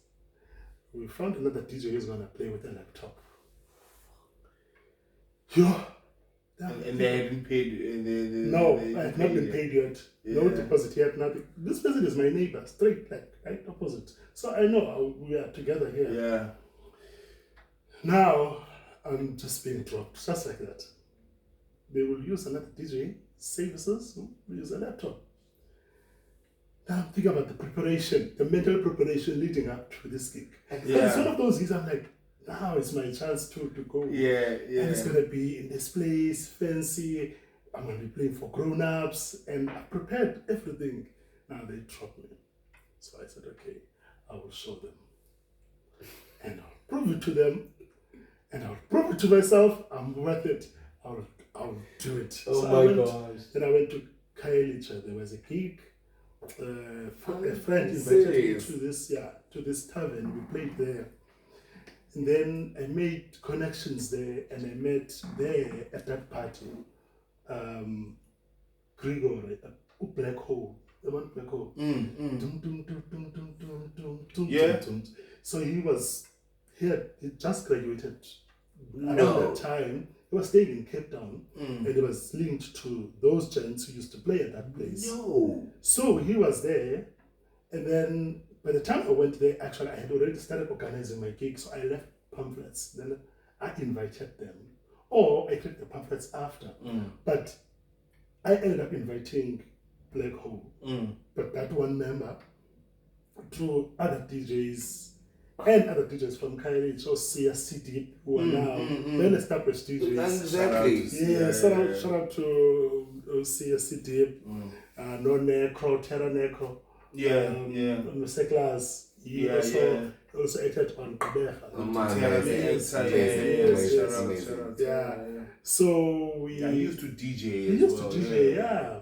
We found another DJ who's going to play with a laptop. And they hadn't paid. No, I have not been paid yet. No deposit yet, nothing. This person is my neighbor, straight, like right opposite. So I know we are together here. Yeah. Now I'm just being dropped, just like that. They will use another DJ services, we use a laptop. Now I'm thinking about the preparation, the mental preparation leading up to this gig. It's one of those gigs I'm like, now it's my chance to go. Yeah, And it's gonna be in this place, fancy. I'm gonna be playing for grown-ups, and I prepared everything. Now they drop me. So I said, okay, I will show them. And I'll prove it to them. And I'll prove it to myself. I'm worth it. I'll do it. Oh so my gosh. Then I went to Kailicha. There was a gig. A friend invited serious? me to this tavern. We played there. And then I made connections there, and I met there at that party Grigore, a black hole. The one black hole. Dum, dum, dum, dum, dum, dum, dum, dum, Yeah. dum, dum. So he just graduated around No. that time. He was staying in Cape Town, and he was linked to those gents who used to play at that place. No. So he was there, and then by the time I went there, actually I had already started organizing my gig, so I left pamphlets. Then I invited them, or I took the pamphlets after. But I ended up inviting Black Hole, but that one member, through other DJs and other DJs from Kairi, or CSCD, who are now well established DJs. Exactly. Yeah, shout out to CSCD, No Necro, Terra Necro. Mr. Class, he also acted on Kabeja. Oh man, So we used to DJ. We used to DJ, yeah.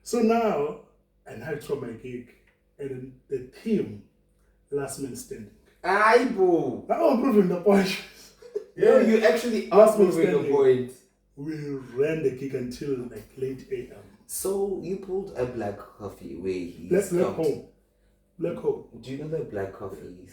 So now, and I throw my gig, and then the theme, Last Man Standing. Aibo. Now I'm proving the point. No, you actually are Last Man proving the standing. point. We ran the gig until like late AM. So you pulled a black coffee where he Black stopped. hole. Black hole. Do you know that black coffee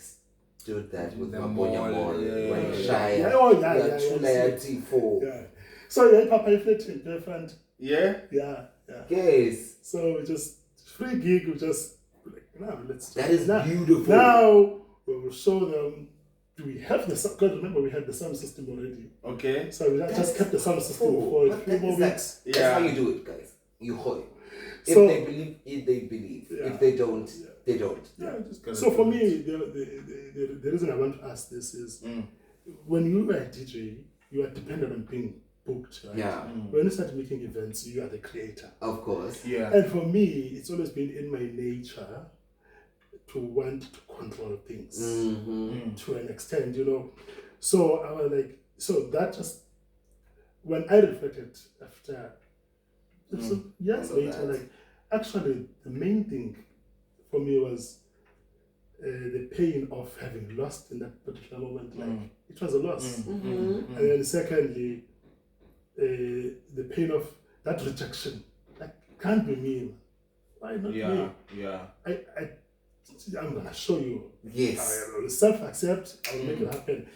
stood that with The Maponya mall, Mall yeah. when Yeah, Shire? yeah. Chula T4. Yeah. So yeah, Papa inflating girlfriend. Yeah. Yeah. Yes. So we just free gig. We just like now let's. That is now, beautiful. Now we will show them. Do we have the sound? Because remember we had the sound system already. Okay. So we just kept the sound system Cool. for a But few that more is that- weeks. That's how you do it, guys. You hoy. If So- they believe, they believe. Yeah. If they don't, they don't. Yeah. gotta So do for it. me, the reason I want to ask this is when you are a DJ, you are dependent on being booked, right? Yeah, When you start making events, you are the creator. of course. Yeah. And for me, it's always been in my nature to want to control things to an extent, So I was like, so that just, when I reflected after some years All of later, that. like, actually, the main thing for me was the pain of having lost in that particular moment. Like, it was a loss. And then secondly, the pain of that rejection. Like, can't be me. Why not me? Yeah. I'm gonna show you. Yes. I will self-accept. I will make it happen.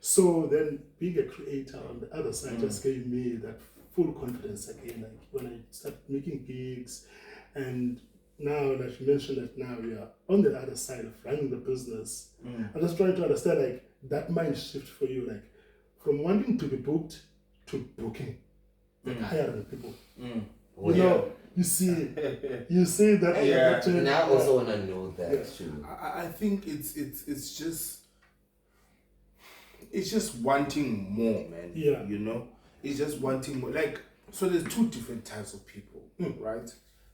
So then, being a creator on the other side just gave me that full confidence again. Like when I started making gigs, and now that you mentioned that now we are on the other side of running the business. I'm just trying to understand like that mind shift for you, like from wanting to be booked to booking, like hiring people. You see that. Yeah. that And I also want to know that too. I think it's just wanting more, man. Yeah. It's just wanting more. Like, so there's two different types of people, right?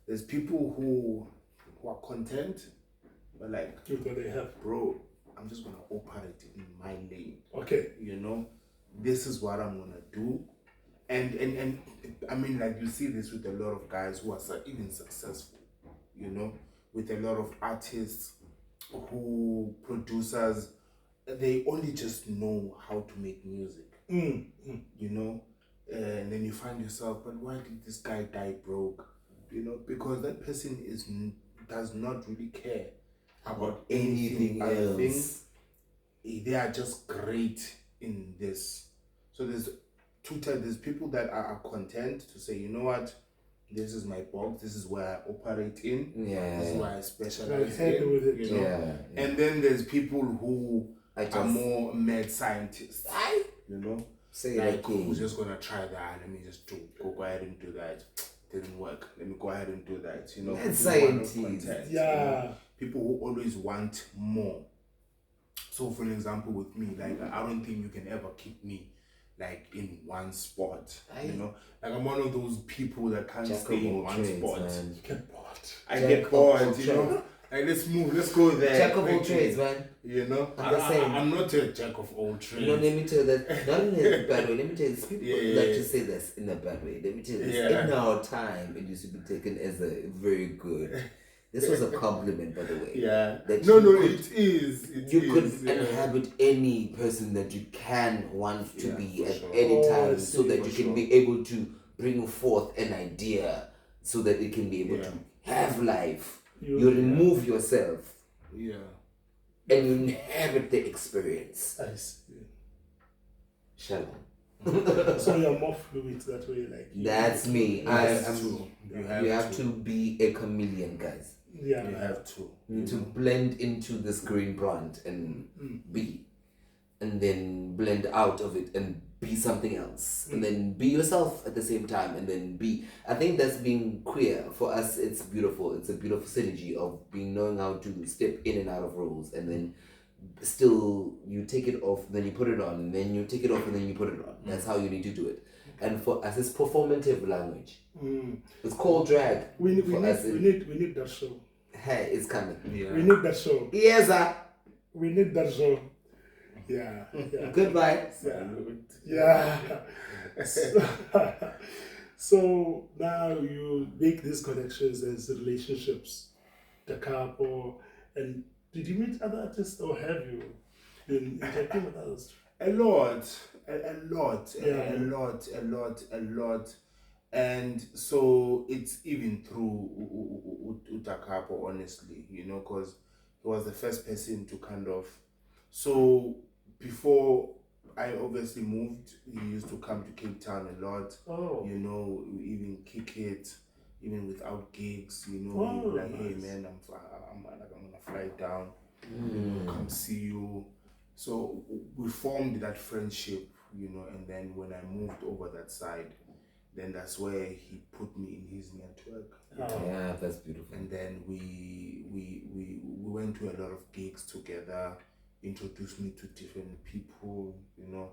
There's people who are content, but like, with what they have. bro, I'm just gonna operate in my lane. Okay. This is what I'm gonna do. And I mean, like, you see this with a lot of guys who are even successful, with a lot of artists who producers, they only just know how to make music, and then you find yourself, but why did this guy die broke? Because that person does not really care about anything other things. They are just great in this. So there's two types. There's people that are content to say, you know what, this is my box, this is where I operate in, this is where I specialize in, with it. And then there's people who are more mad scientists, Say like like who's just gonna try that. Let me just go ahead and do that. Didn't work. Let me go ahead and do that. Mad People who are not scientists. content, Yeah. people who always want more. So, for an example, with me, like I don't think you can ever keep me like in one spot. You know, like I'm one of those people that can't Jack stay of in all one trades, spot. man. You get bored. I Jack get of bored, all you know. trades. Like let's move, let's go there. Jack of all quickly. trades, man. You know, I'm the same. I'm not a jack of all trades. No, let me tell you that. Not in a bad way. Let me tell you this. People Yeah. like to say this in a bad way. Let me tell you this. Yeah. In our time, it used to be taken as a very good. This was a compliment, by the way. Yeah. That No, you could- it is. It You is, could yeah. inhabit any person that you can want to Yeah, be for at sure. any Oh, I time, see, so that for you can sure. be able to bring forth an idea, so that it can be able Yeah. to have life. You- You remove yourself Yeah. and you inhabit the experience. I see. Shalom. So you're more fluid that way, like That's me. That's I'm. true. You have to be a chameleon, guys. Yeah. You have to. You need to blend into this green plant and be, and then blend out of it and be something else, and then be yourself at the same time, and then be. I think that's being queer for us. It's beautiful. It's a beautiful synergy of being knowing how to step in and out of roles, and then still you take it off, then you put it on, and then you take it off, and then you put it on. That's how you need to do it. And for us, it's performative language. It's called drag. We For us, need that show. hey, it's coming. Yeah. We need that show. Yes, sir. We need that show. Yeah. Yeah. Goodbye. Yeah. So now you make these connections as relationships, the Capo, and did you meet other artists or have you been interacting with others? A lot. Yeah. A lot. And so it's even through Utakapo, honestly, you know, because he was the first person to kind of. So before I obviously moved, he used to come to Cape Town a lot. Oh. You know, even kick it, even without gigs. You know, Oh, he'd be like, hey nice. man, I'm gonna fly down, you know, come see you. So we formed that friendship, you know, and then when I moved over that side, then that's where he put me in his network. you Oh. know. Yeah, that's beautiful. And then we went to a lot of gigs together, introduced me to different people, you know,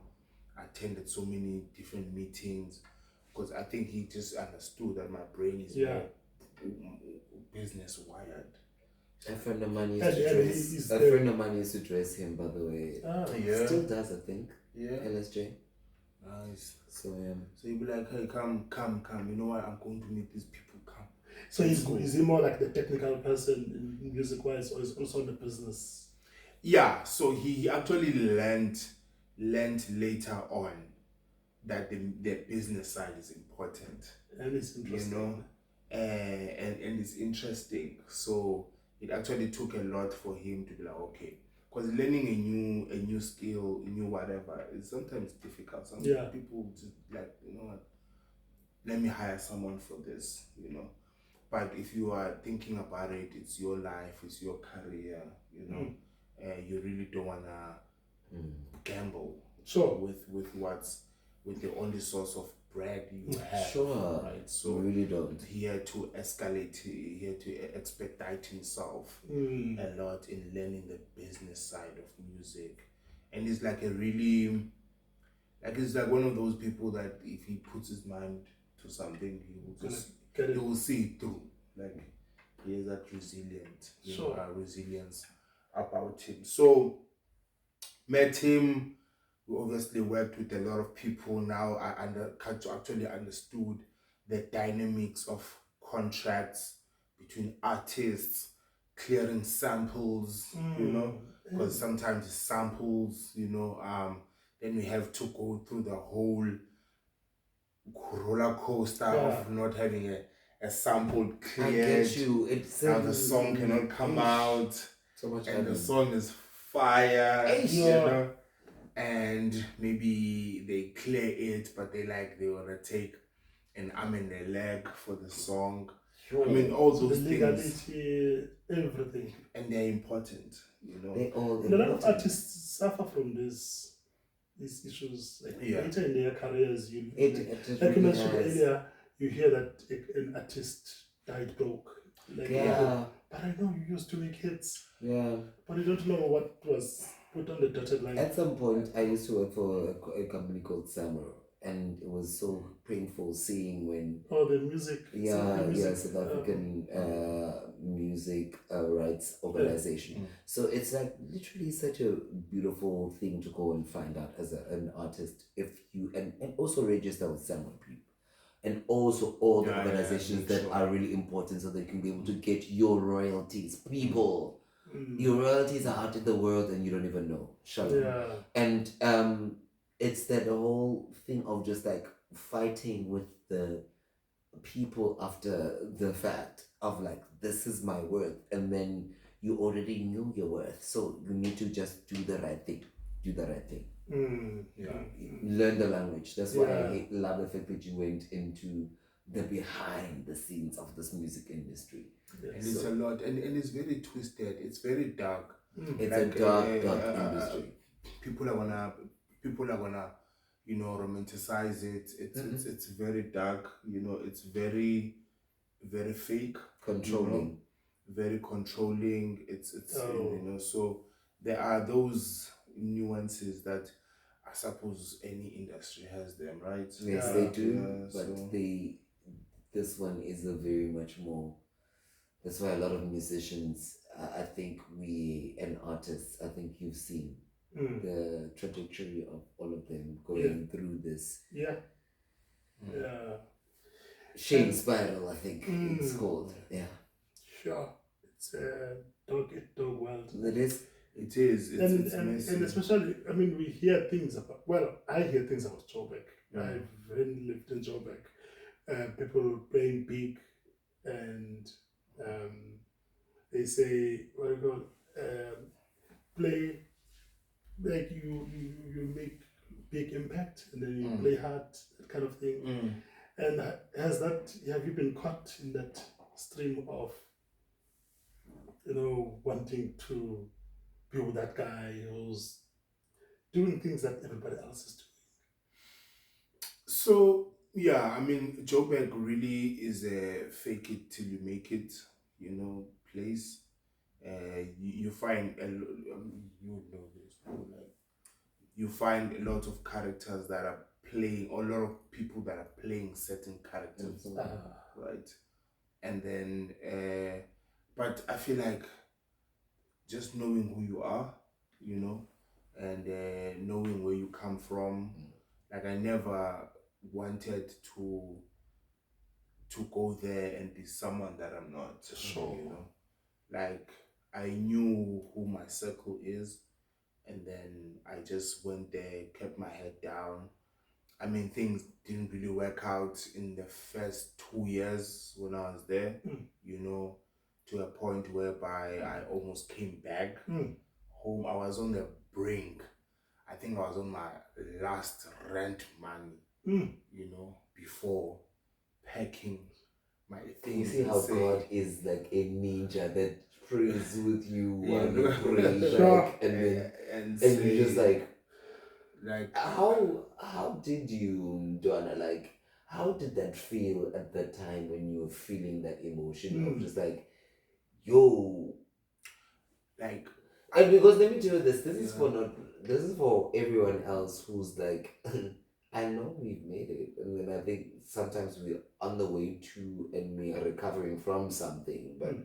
attended so many different meetings, because I think he just understood that my brain is Yeah. more business wired. A friend of mine used And- to and dress. he's A there. friend of mine used to dress him, by the way. Ah. Yeah. Still does, I think. Yeah. LSJ. Nice. So So he'd be like, hey, come. You know what? I'm going to meet these people. Come. So is he more like the technical person in music wise, or is also in the business? Yeah. So he actually learned later on that the business side is important. And it's interesting. You know, and it's interesting. So it actually took a lot for him to be like, okay, because learning a new skill, a new whatever, is sometimes difficult. Some Yeah. people just like, you know what, let me hire someone for this, you know. But if you are thinking about it, it's your life, it's your career, you know. You really don't wanna gamble Sure. with the only source of bread you have. sure. Right. So So we really don't. he had to escalate, he had to expedite himself Mm. a lot in learning the business side of music. And he's like a really, like he's like one of those people that if he puts his mind to something, he will just, Get he it? will see it through. Like he has that resilient, Sure. resilience about him. So met him. We obviously worked with a lot of people. Now I actually understood the dynamics of contracts between artists, clearing samples, you know, because sometimes it's samples, you know, then we have to go through the whole roller coaster of not having a sample I cleared. get you. It's Now the song cannot come out, so much and the admin. song is fire, Eish. you Yeah. know. And maybe they clear it, but they wanna take an arm and a leg for the song. Sure. I mean, all The those things, legality, everything. and they're important, you know. They all And a lot of important. artists suffer from these issues. Like Yeah. later in their careers, It like you really mentioned has. earlier, you hear that an artist died broke. Like, Yeah. but I know you used to make hits, Yeah. but you don't know what was put on the dotted line. At some point, I used to work for a company called Summer, and it was so painful seeing when Oh, the music. South African music rights organization. So it's like literally such a beautiful thing to go and find out as an artist if you and also register with Summer people. And also all the organizations that are really important so they can be able to get your royalties. People, your royalties are out in the world and you don't even know. Shut up. And it's that whole thing of just like fighting with the people after the fact of like, this is my worth. And then you already knew your worth. So you need to just do the right thing. Do the right thing. Learn the language. That's why I love the fact that you went into the behind the scenes of this music industry. And it's a lot, and it's very twisted. It's very dark. It's like, a dark industry. People are gonna, romanticize it. It's very dark. It's very, very fake. Controlling. Very controlling. It's so there are those nuances that I suppose any industry has them, right? Yes, they do. But this one is a very much more. That's why a lot of musicians, I think and artists, I think you've seen the trajectory of all of them going through this. Shame spiral, I think it's called. Yeah. Sure. It's a dog eat dog world. It is. It's and especially, I mean, we hear things about. Well, I hear things about Joburg. I've really lived in Joburg. People playing big, and they say what do you call play like you make big impact, and then you play hard, that kind of thing. And have you been caught in that stream of wanting to be with that guy who's doing things that everybody else is doing? So yeah, I mean, Joburg really is a fake it till you make it, place. You find you know this, like you find a lot of characters that are playing, or a lot of people that are playing certain characters, right? And then, but I feel like just knowing who you are, and knowing where you come from. Like I never wanted to go there and be someone that I'm not. Sure. Like I knew who my circle is, and then I just went there, kept my head down. I mean, things didn't really work out in the first 2 years when I was there, to a point whereby I almost came back home. I was on the brink. I think I was on my last rent money, before packing my things. You see how God is like a ninja that prays with you while you pray, and you're just like how did you, Donna, like how did that feel at that time when you were feeling that emotion of just like, yo, like, and because let me tell you this is for everyone else who's like I know we've made it, and then I think sometimes we're on the way to and we are recovering from something, but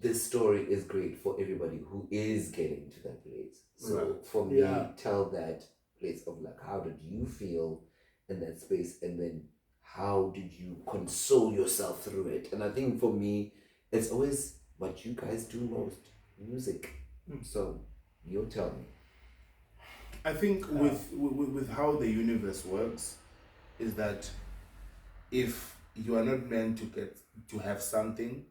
this story is great for everybody who is getting to that place. So for me, tell that place of like, how did you feel in that space, and then how did you console yourself through it? And I think for me, it's always what you guys do most, music. So you tell me. I think with how the universe works is that if you are not meant to have something,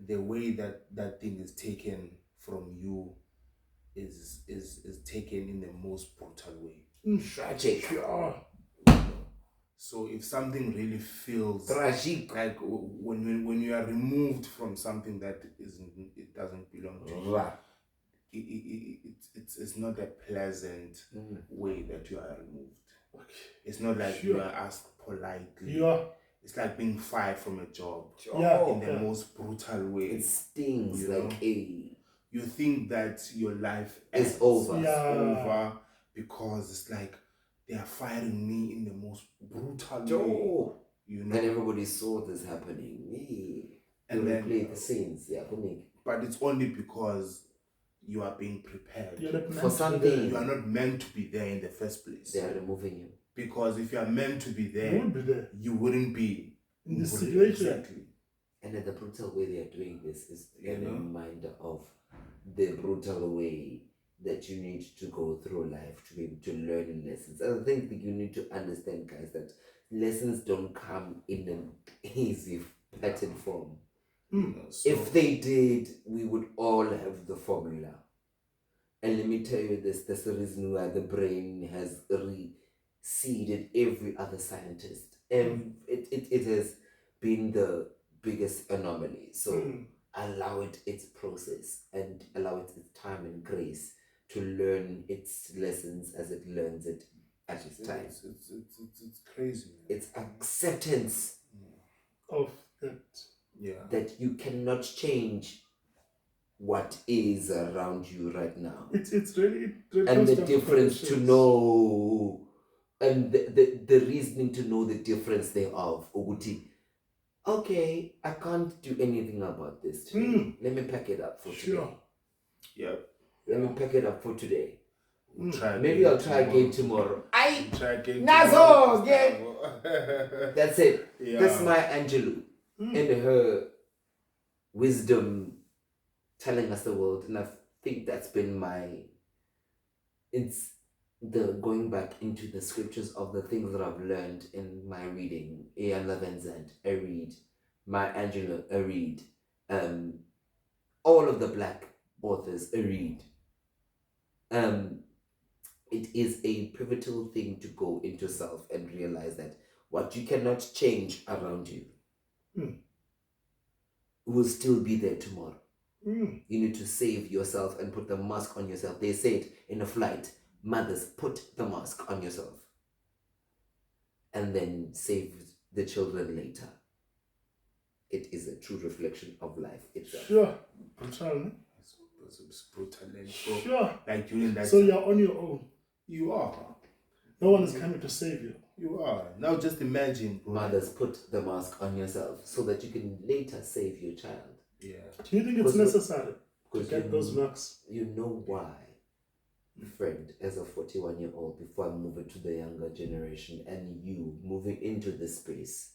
the way that thing is taken from you is taken in the most brutal way. Tragic. So if something really feels tragic, like when you are removed from something that it doesn't belong to you, it's not a pleasant way that you are removed. It's not like you are asked politely. It's like being fired from a job in the most brutal way. It stings like a. you think that your life It's ends, over. it's Yeah. over, because it's like they are firing me in the most brutal way, Joe. you know. And everybody saw this happening. Yeah. And You then, replay the scenes. Yeah, for me. but it's only because you are being prepared. You're not meant For to be something. there. You are not meant to be there in the first place. They are removing you. Because if you are meant to be You there, won't be there. you wouldn't be In this Really, situation. Exactly. And then the brutal way they are doing this is a You know? reminder of the brutal way that you need to go through life to be able to learn lessons. And I think that you need to understand, guys, that lessons don't come in an easy pattern form. You know, so If they did, we would all have the formula. And let me tell you this, that's the reason why the brain has reseeded every other scientist. And it has been the biggest anomaly. So allow it its process and allow it its time and grace to learn its lessons as it learns it at its time. it's crazy, man. It's acceptance Of that. Yeah. that you cannot change what is around you right now. It's really, it really And comes the down difference to conditions. know, and the reasoning to know the difference thereof. Uguti, okay, I can't do anything about this today. Let me pack it up for Sure. today. Yeah. Let me pack it up for today. Try Maybe again I'll try again tomorrow. Try again Nazo, tomorrow. yeah. That's it. Yeah. That's my Angelou and her wisdom telling us the world. And I think that's been it's the going back into the scriptures of the things that I've learned in my reading. Ian Levenzant, I read. My Angelou, I read. All of the Black authors, I read. It is a pivotal thing to go into self and realize that what you cannot change around you will still be there tomorrow. You need to save yourself and put the mask on yourself. They say it in a flight. Mothers, put the mask on yourself. And then save the children later. It is a true reflection of life itself. Sure. Brutal, no? It's brutal. So, Sure. like during that So you're on your own. you are. No one is coming to save you. You are. Now just imagine, bro. Mothers, put the mask on yourself so that you can later save your child. Yeah. Do you think it's necessary to Because get those marks? You know why, friend, as a 41-year-old, before I move into the younger generation and you moving into this space,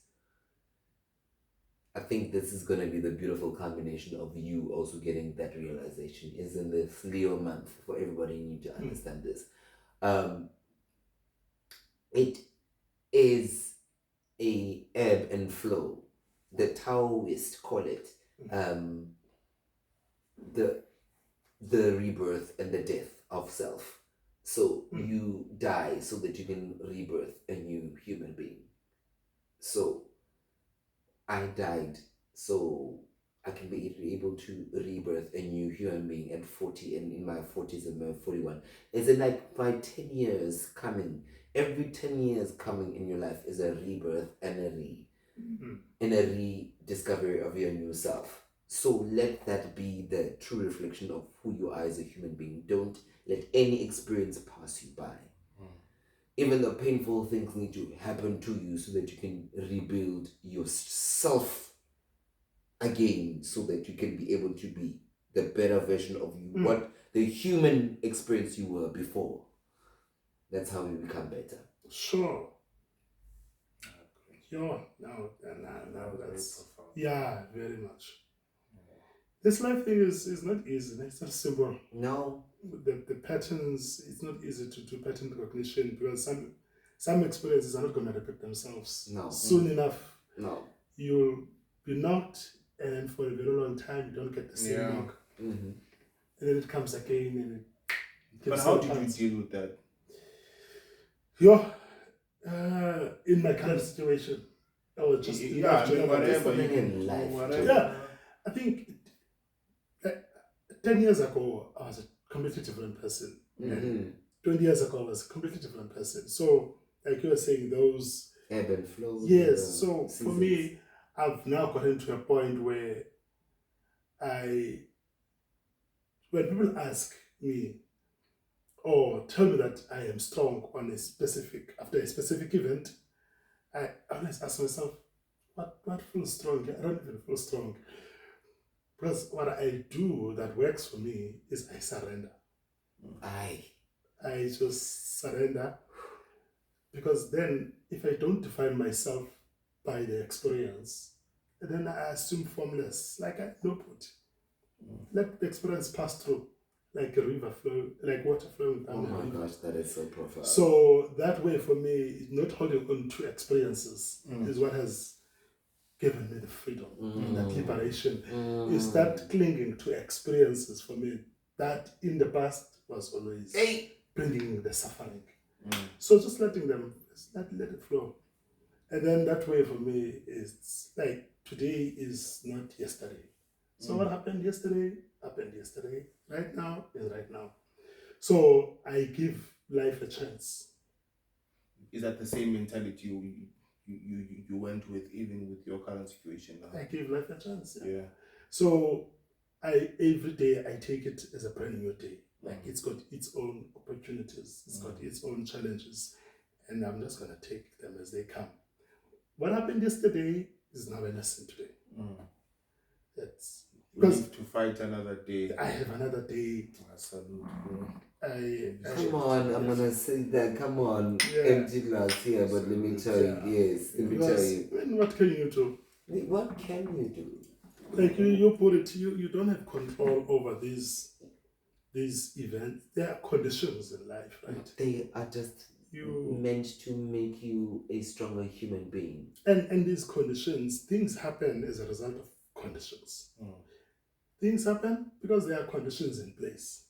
I think this is going to be the beautiful combination of you also getting that realization. Is in the Leo month for everybody. You need to understand this. It is a ebb and flow. The Taoists call it the rebirth and the death of self. So you die so that you can rebirth a new human being. So I died so I can be able to rebirth a new human being at 40 and in my 40s and my 41. Is it like by 10 years coming? Every 10 years coming in your life is a rebirth and a rediscovery of your new self. So let that be the true reflection of who you are as a human being. Don't let any experience pass you by. Even the painful things need to happen to you so that you can rebuild yourself again, so that you can be able to be the better version of you, what the human experience you were before. That's how you become better. Sure. No, that's profound. yeah, very much. This life thing is not easy. It's not simple. No. The patterns, it's not easy to do pattern recognition because some experiences are not going to repeat themselves. No. Soon enough, No. you'll be knocked, and for a very long time you don't get the same knock, Mm-hmm. and then it comes again, and it But how did you deal with that? In my current situation, I was just whatever you in can life. whatever. Yeah, I think 10 years ago I was a completely different person. Mm-hmm. 20 years ago I was a completely different person. So, like you were saying, those ebb and flow. yes. So seasons. for me, I've now gotten to a point where when people ask me or tell me that I am strong on a specific after a specific event, I always ask myself, what feels strong? I don't even feel strong. Because what I do that works for me is I surrender. Aye. I just surrender because then if I don't define myself by the experience, then I assume formless, like I no put. Let the experience pass through, like a river flow, like water flowing Oh down the my river. gosh, that is so profound. So that way for me, not holding on to experiences is what has given me the freedom and that liberation. Is that clinging to experiences for me that in the past was always bringing the suffering. So just letting them, let it flow. And then that way for me is like today is not yesterday. So what happened yesterday. Right now is right now. So I give life a chance. Is that the same mentality you went with even with your current situation now? I give life a chance. Yeah. So every day I take it as a brand new day. Like it's got its own opportunities, it's got its own challenges, and I'm just gonna take them as they come. What happened yesterday is now a lesson today. That's We because live to fight another day. I have another day. I salute, bro. Come on, I'm gonna say that. Come on, Yeah. empty glass here, but let me tell you, yes, let me tell you. Then what can you do? What can you do? Like you put it, you don't have control over these events. There are conditions in life, right? They are just meant to make you a stronger human being. And these conditions, things happen as a result of conditions. Things happen because there are conditions in place.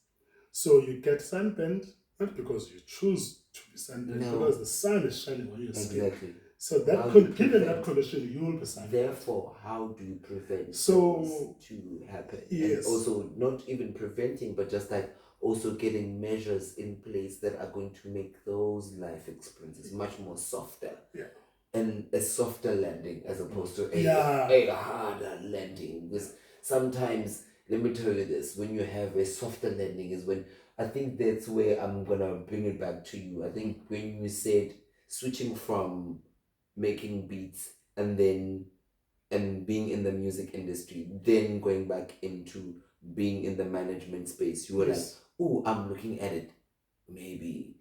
So you get sunburned not because you choose to be sunburned, because the sun is shining on your skin. Exactly. So that given that condition, you will be sunburned. Therefore, how do you prevent those to happen? Yes. And also, not even preventing, but just like also getting measures in place that are going to make those life experiences much more softer. Yeah. And a softer landing as opposed to a harder landing. Because sometimes, let me tell you this, when you have a softer landing is when, I think that's where I'm gonna bring it back to you. I think when you said switching from making beats and being in the music industry, then going back into being in the management space, you were like, oh, I'm looking at it, maybe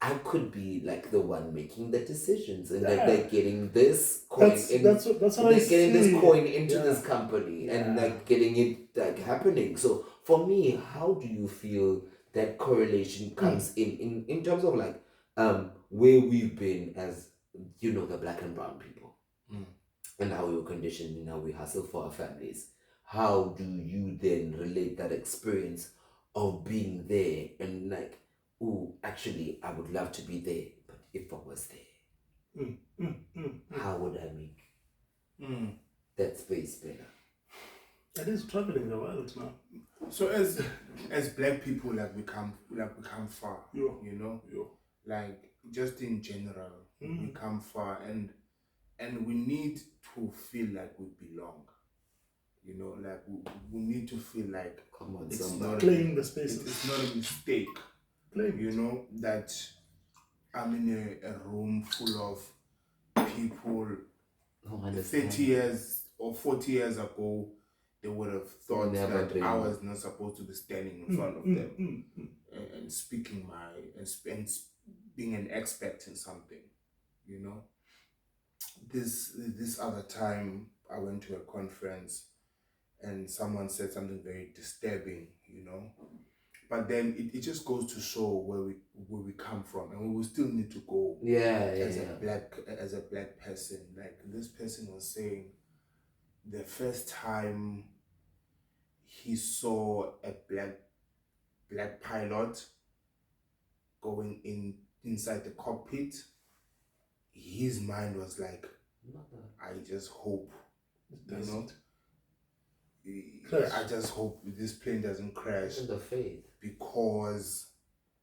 I could be like the one making the decisions and like getting this coin that's what I getting this see. coin into this company and like getting it like happening. So for me, how do you feel that correlation comes in terms of like where we've been as the Black and brown people and how we were conditioned and how we hustle for our families? How do you then relate that experience of being there and like, oh, actually, I would love to be there, but if I was there, how would I make that space better? It is traveling the world now. So as Black people, like we come far, like just in general, we come far, and we need to feel like we belong. Like we need to feel like it's not claim the spaces. It's not a mistake. That I'm in a room full of people 30 years or 40 years ago, they would have thought that I was not supposed to be standing in front of them and speaking and being an expert in something. This other time I went to a conference and someone said something very disturbing, but then it just goes to show where we come from, and we will still need to go as a black person. Like this person was saying, the first time he saw a black pilot going inside the cockpit, his mind was like, I just hope I just hope this plane doesn't crash. The faith. Because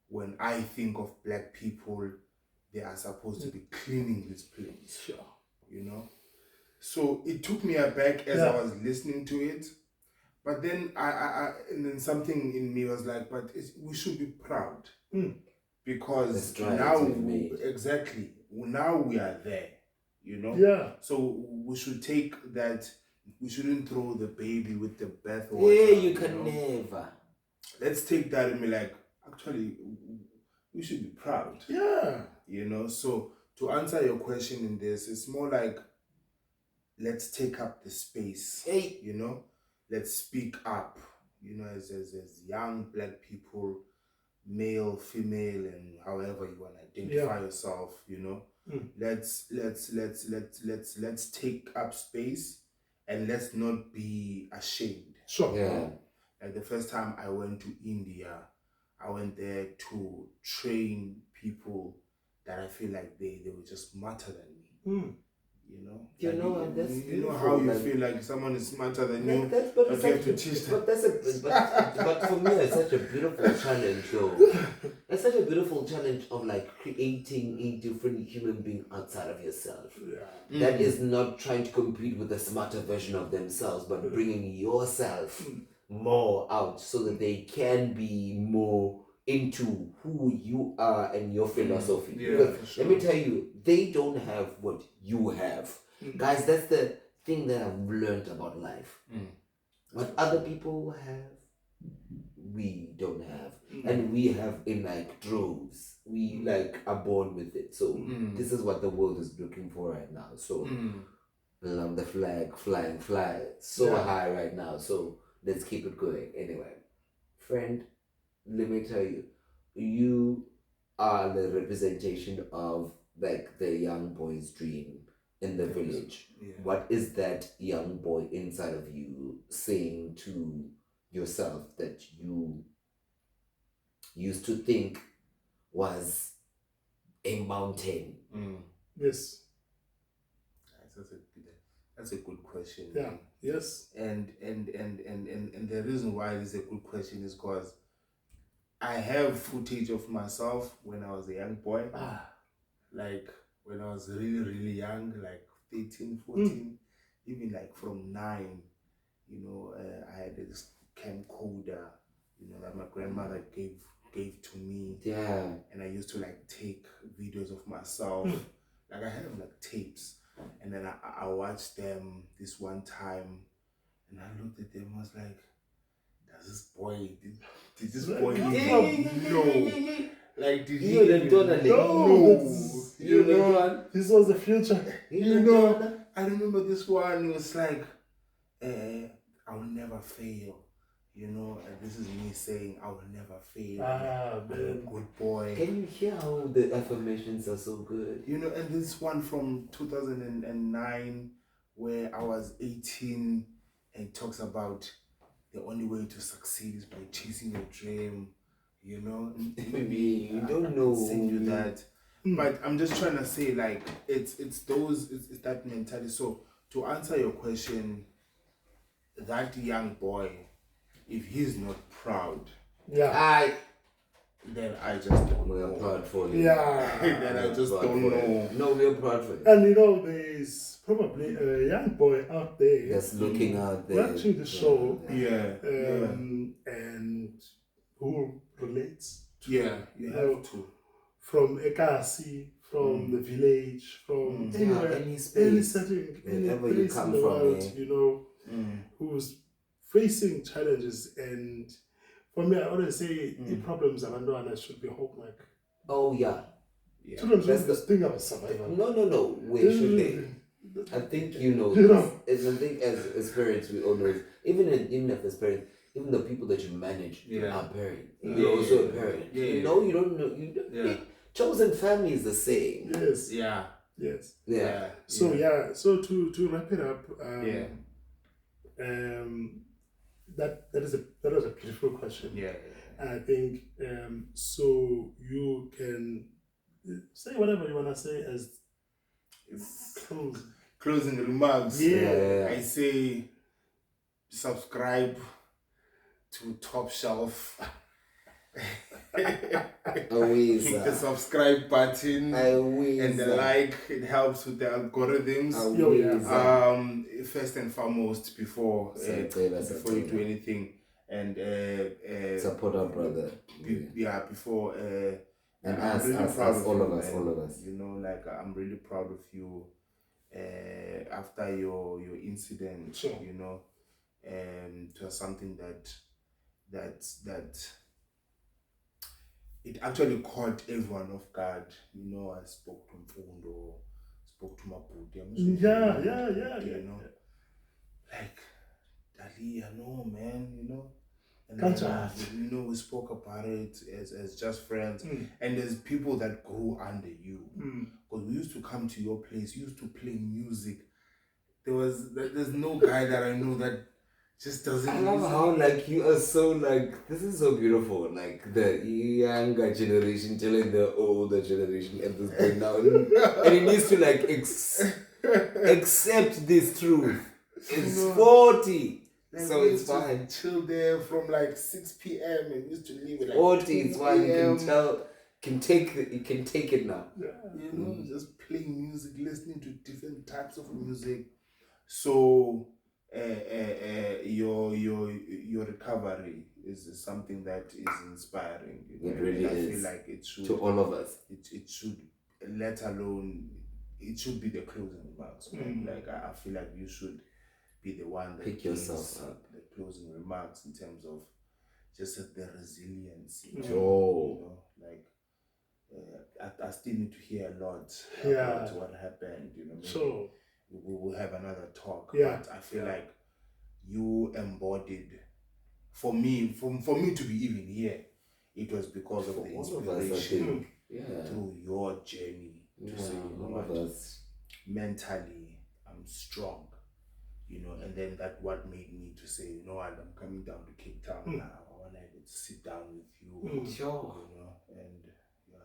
when I think of Black people, they are supposed to be cleaning this place. Sure. So it took me aback as I was listening to it. But then and then something in me was like, but we should be proud because The strides now we've made. exactly now we are there, Yeah. So we should take that. We shouldn't throw the baby with the bathwater. Yeah, you can never. Let's take that and be like, actually, we should be proud. Yeah. So to answer your question in this, it's more like, let's take up the space. Hey. Let's speak up. As young Black people, male, female, and however you want to identify yourself. Let's take up space, and let's not be ashamed. Sure. Yeah. Like the first time I went to India, I went there to train people that I feel like they were just smarter than me. And that's you know how you feel like someone is smarter than you, but you have to teach them. But for me, it's such a beautiful challenge, though. It's such a beautiful challenge of like creating a different human being outside of yourself. Yeah. That is not trying to compete with a smarter version of themselves, but bringing yourself more out so that they can be more into who you are and your philosophy. Because let me tell you, they don't have what you have. Guys, that's the thing that I've learned about life. What other people have, we don't have. And we have in like droves. We like are born with it. So this is what the world is looking for right now. So the flag flying so high right now. So let's keep it going. Anyway, friend, let me tell you, you are the representation of like the young boy's dream in the village. What is that young boy inside of you saying to yourself that you used to think was a mountain? Yes. That's a good question. Yeah. Yes. And the reason why it is a good question is because I have footage of myself when I was a young boy. Like when I was really, really young, like 13, 14, even like from 9, I had this camcorder, that my grandmother gave to me. Yeah. And I used to like take videos of myself. Like I have like tapes. And then I watched them this one time, and I looked at them and was like, does this boy, did this boy even know? Like, did he even know? This was the future. I remember this one was like, I will never fail. And this is me saying, I will never fail. I'm a good boy. Can you hear how the affirmations are so good? And this one from 2009, where I was 18, and talks about the only way to succeed is by chasing your dream. Maybe you don't know. Send you that. But I'm just trying to say, like, it's that mentality. So to answer your question, that young boy, if he's not proud, then I just don't know. We're proud for you. Yeah. Then I just don't know. No, we're proud for you. And there's probably a young boy out there that's looking out there, watching the show, and who relates to you have to. From Ekasi, from the village, from anywhere, any setting, any place in the world, who's facing challenges. And for me, I always say the problems abantwana should be homework. Oh yeah. Children should just think about survival. No. Where should they? I think It's I think as parents we all know. Even if as parents, even the people that you manage are parents. You're also a parent. You don't know. Chosen family is the same. Yes. Yeah. Yes. Yeah. So to wrap it up. That was a beautiful question. Yeah. And I think so you can say whatever you wanna say as closing remarks. Yeah. I say subscribe to Top Shelf. Always. Click the subscribe button Always. and the like. It helps with the algorithms. Always. First and foremost, before you do anything, and support our brother. Before and I'm us, really us, proud us, of all you, of us, man. all of us. You know, like I'm really proud of you. After your incident, Sure. you know, it was something that it actually caught everyone off guard. You know, I spoke to Mfundo, spoke to Maputi. Yeah. You know, like, Dali, I know, man, you know. And Kanjani. then, you know, we spoke about it as just friends. Mm. And there's people that grew under you. Mm. Because we used to come to your place, you used to play music. There's no guy that I know that just doesn't. I love how like you are so like, this is so beautiful, like the younger generation telling the older generation at this point now, and it needs to like accept this truth. It's 40, like, so it's fine. Chill there from like 6 p.m. and used to leave at like 40 is fine. You a.m. can tell. You can take it now. Yeah, you know, just playing music, listening to different types of music. So your recovery is something that is inspiring. You know? It really I is. feel like it should, to all of us. It should, let alone, it should be the closing remarks. Man. Like I feel like you should be the one that Pick yourself up. the closing remarks in terms of just the resilience. You Oh. know, like. I still need to hear a lot about what happened. You know, maybe Sure. we will have another talk. Yeah. But I feel like you embodied, for me to be even here, it was because of the inspiration through your journey to say, you know what, mentally I'm strong. You know, and then that what made me to say, you know what, I'm coming down to Cape Town now. I want to sit down with you. Sure. You know, and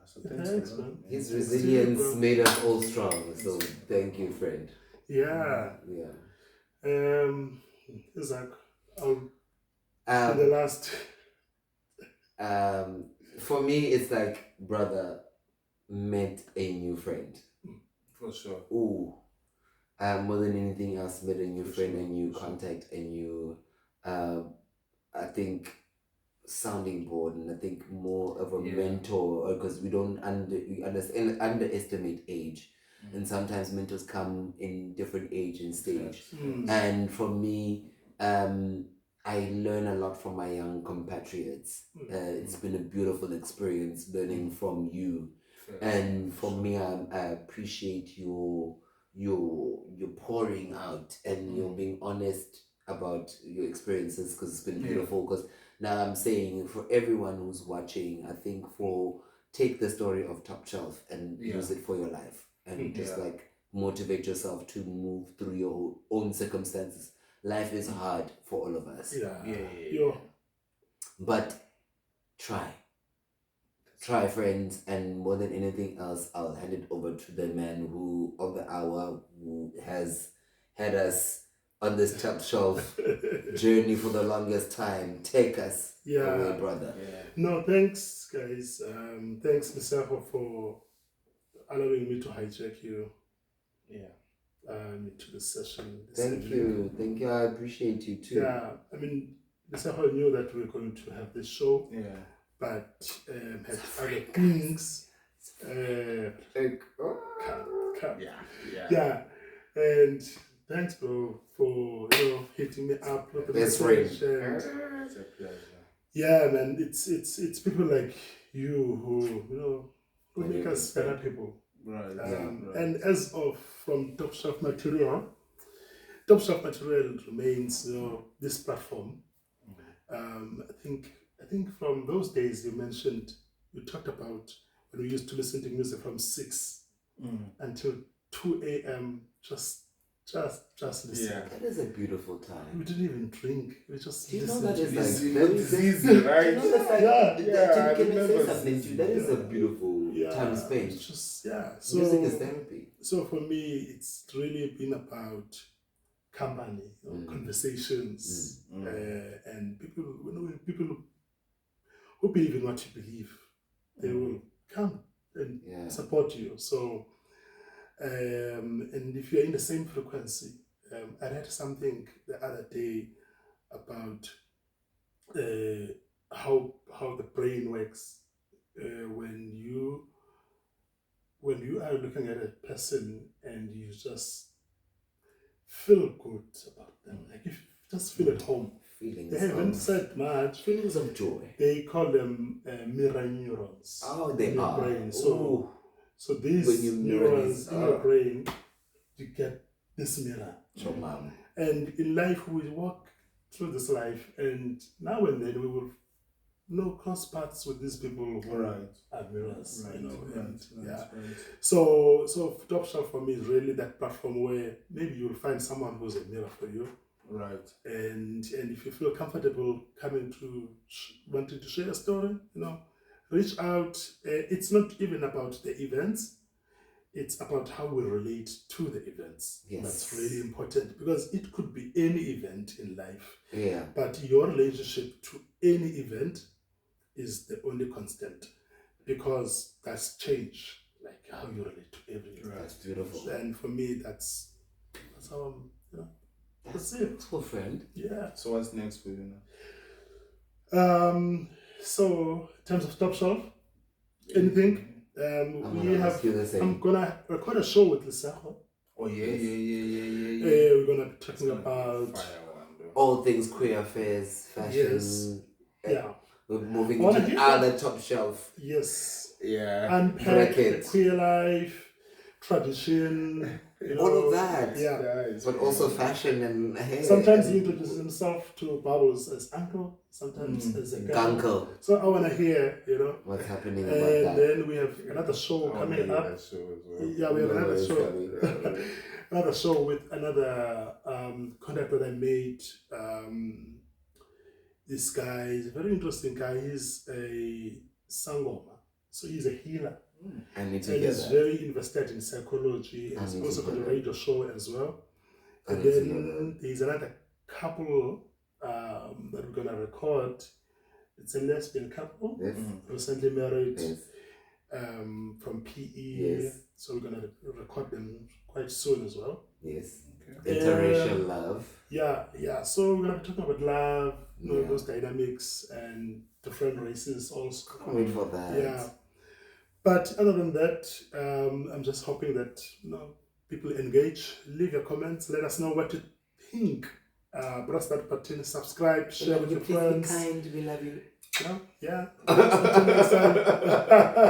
so thanks, man. His resilience made us all strong. So thank you, friend. Yeah. Isaac, the last. For me, it's like brother met a new friend. For sure. Ooh. More than anything else, met a new friend, a new contact, a new, I think, sounding board, and I think more of a mentor, because we don't underestimate age, and sometimes mentors come in different age and stage. And for me, I learn a lot from my young compatriots. It's been a beautiful experience learning from you, and for me, I appreciate your pouring out and you're being honest about your experiences, because it's been beautiful. Because now I'm saying, for everyone who's watching, I think take the story of Top Shelf and use it for your life, and just like motivate yourself to move through your own circumstances. Life is hard for all of us. But try, friends, and more than anything else, I'll hand it over to the man of the hour, who has had us on this Top Shelf journey for the longest time. Take us away, brother. No, thanks, guys. Thanks, Misaho, for allowing me to hijack you. Into the session. Thank you. I appreciate you too. Yeah, I mean, Misaho knew that we were going to have this show. But had other things. And thanks, bro, for hitting me up with the message. It's a pleasure. Yeah, man, it's people like you who who make us better people. Right. And as of from Top Shelf Material remains this platform. I think from those days you talked about when we used to listen to music from 6 until 2 a.m. just listen. That is a beautiful time. We didn't even drink. We just Do you know listened. that is it's easy, right? You know, I can remember say something to you? That is a beautiful time spent. It's just So music is therapy. So for me, it's really been about company, conversations, and people who believe in what you believe. they will come and Yeah. support you. So, and if you're in the same frequency, I read something the other day about how the brain works when you are looking at a person and you just feel good about them, like if you just feel at home. Feelings They haven't of said much. feelings of joy. They call them mirror neurons. Oh, they in your are. brain. Ooh. So these When you mirror neurons these, in your brain, you get this mirror. Your mom. And in life, we walk through this life, and now and then we will cross paths with these people who are mirrors. So Top Shelf for me is really that platform where maybe you'll find someone who's a mirror for you. Right. And if you feel comfortable coming to wanting to share a story, reach out. It's not even about the events. It's about how we relate to the events. Yes. That's really important, because it could be any event in life. Yeah. But your relationship to any event is the only constant, because that's change, like how you relate to every event. That's beautiful. And for me, that's how that's it. Cool, friend. Yeah. So what's next for you now? So in terms of Top Shelf, anything? I'm gonna record a show with Lisako. Oh yeah. We're gonna be talking about all things queer affairs, fashion. Yes. Yeah. We're moving into other Top Shelf. Yes. Yeah. Unpack the queer life, tradition. All of that. Yeah. Nice. But also fashion and hair. Sometimes he introduces himself to Bubbles as uncle, sometimes as a gunkle. So I want to hear, what's happening about that. And then we have another show coming up. Yeah, we have another show. Another show with another contact that I made. This guy is a very interesting guy. He's a sangoma, so he's a healer. And he's very invested in psychology, and he's also got a radio show as well. And then there's another couple that we're gonna record. It's a lesbian couple, recently married, from PE. Yes. So we're gonna record them quite soon as well. Yes. Interracial love. Yeah. So we're gonna be talking about love, those dynamics and different races also. Can't wait for that. Yeah. But other than that, I'm just hoping that people engage, leave your comments, let us know what you think. Press that button, subscribe, share with your friends. Be kind, we love you. Yeah. Until next time.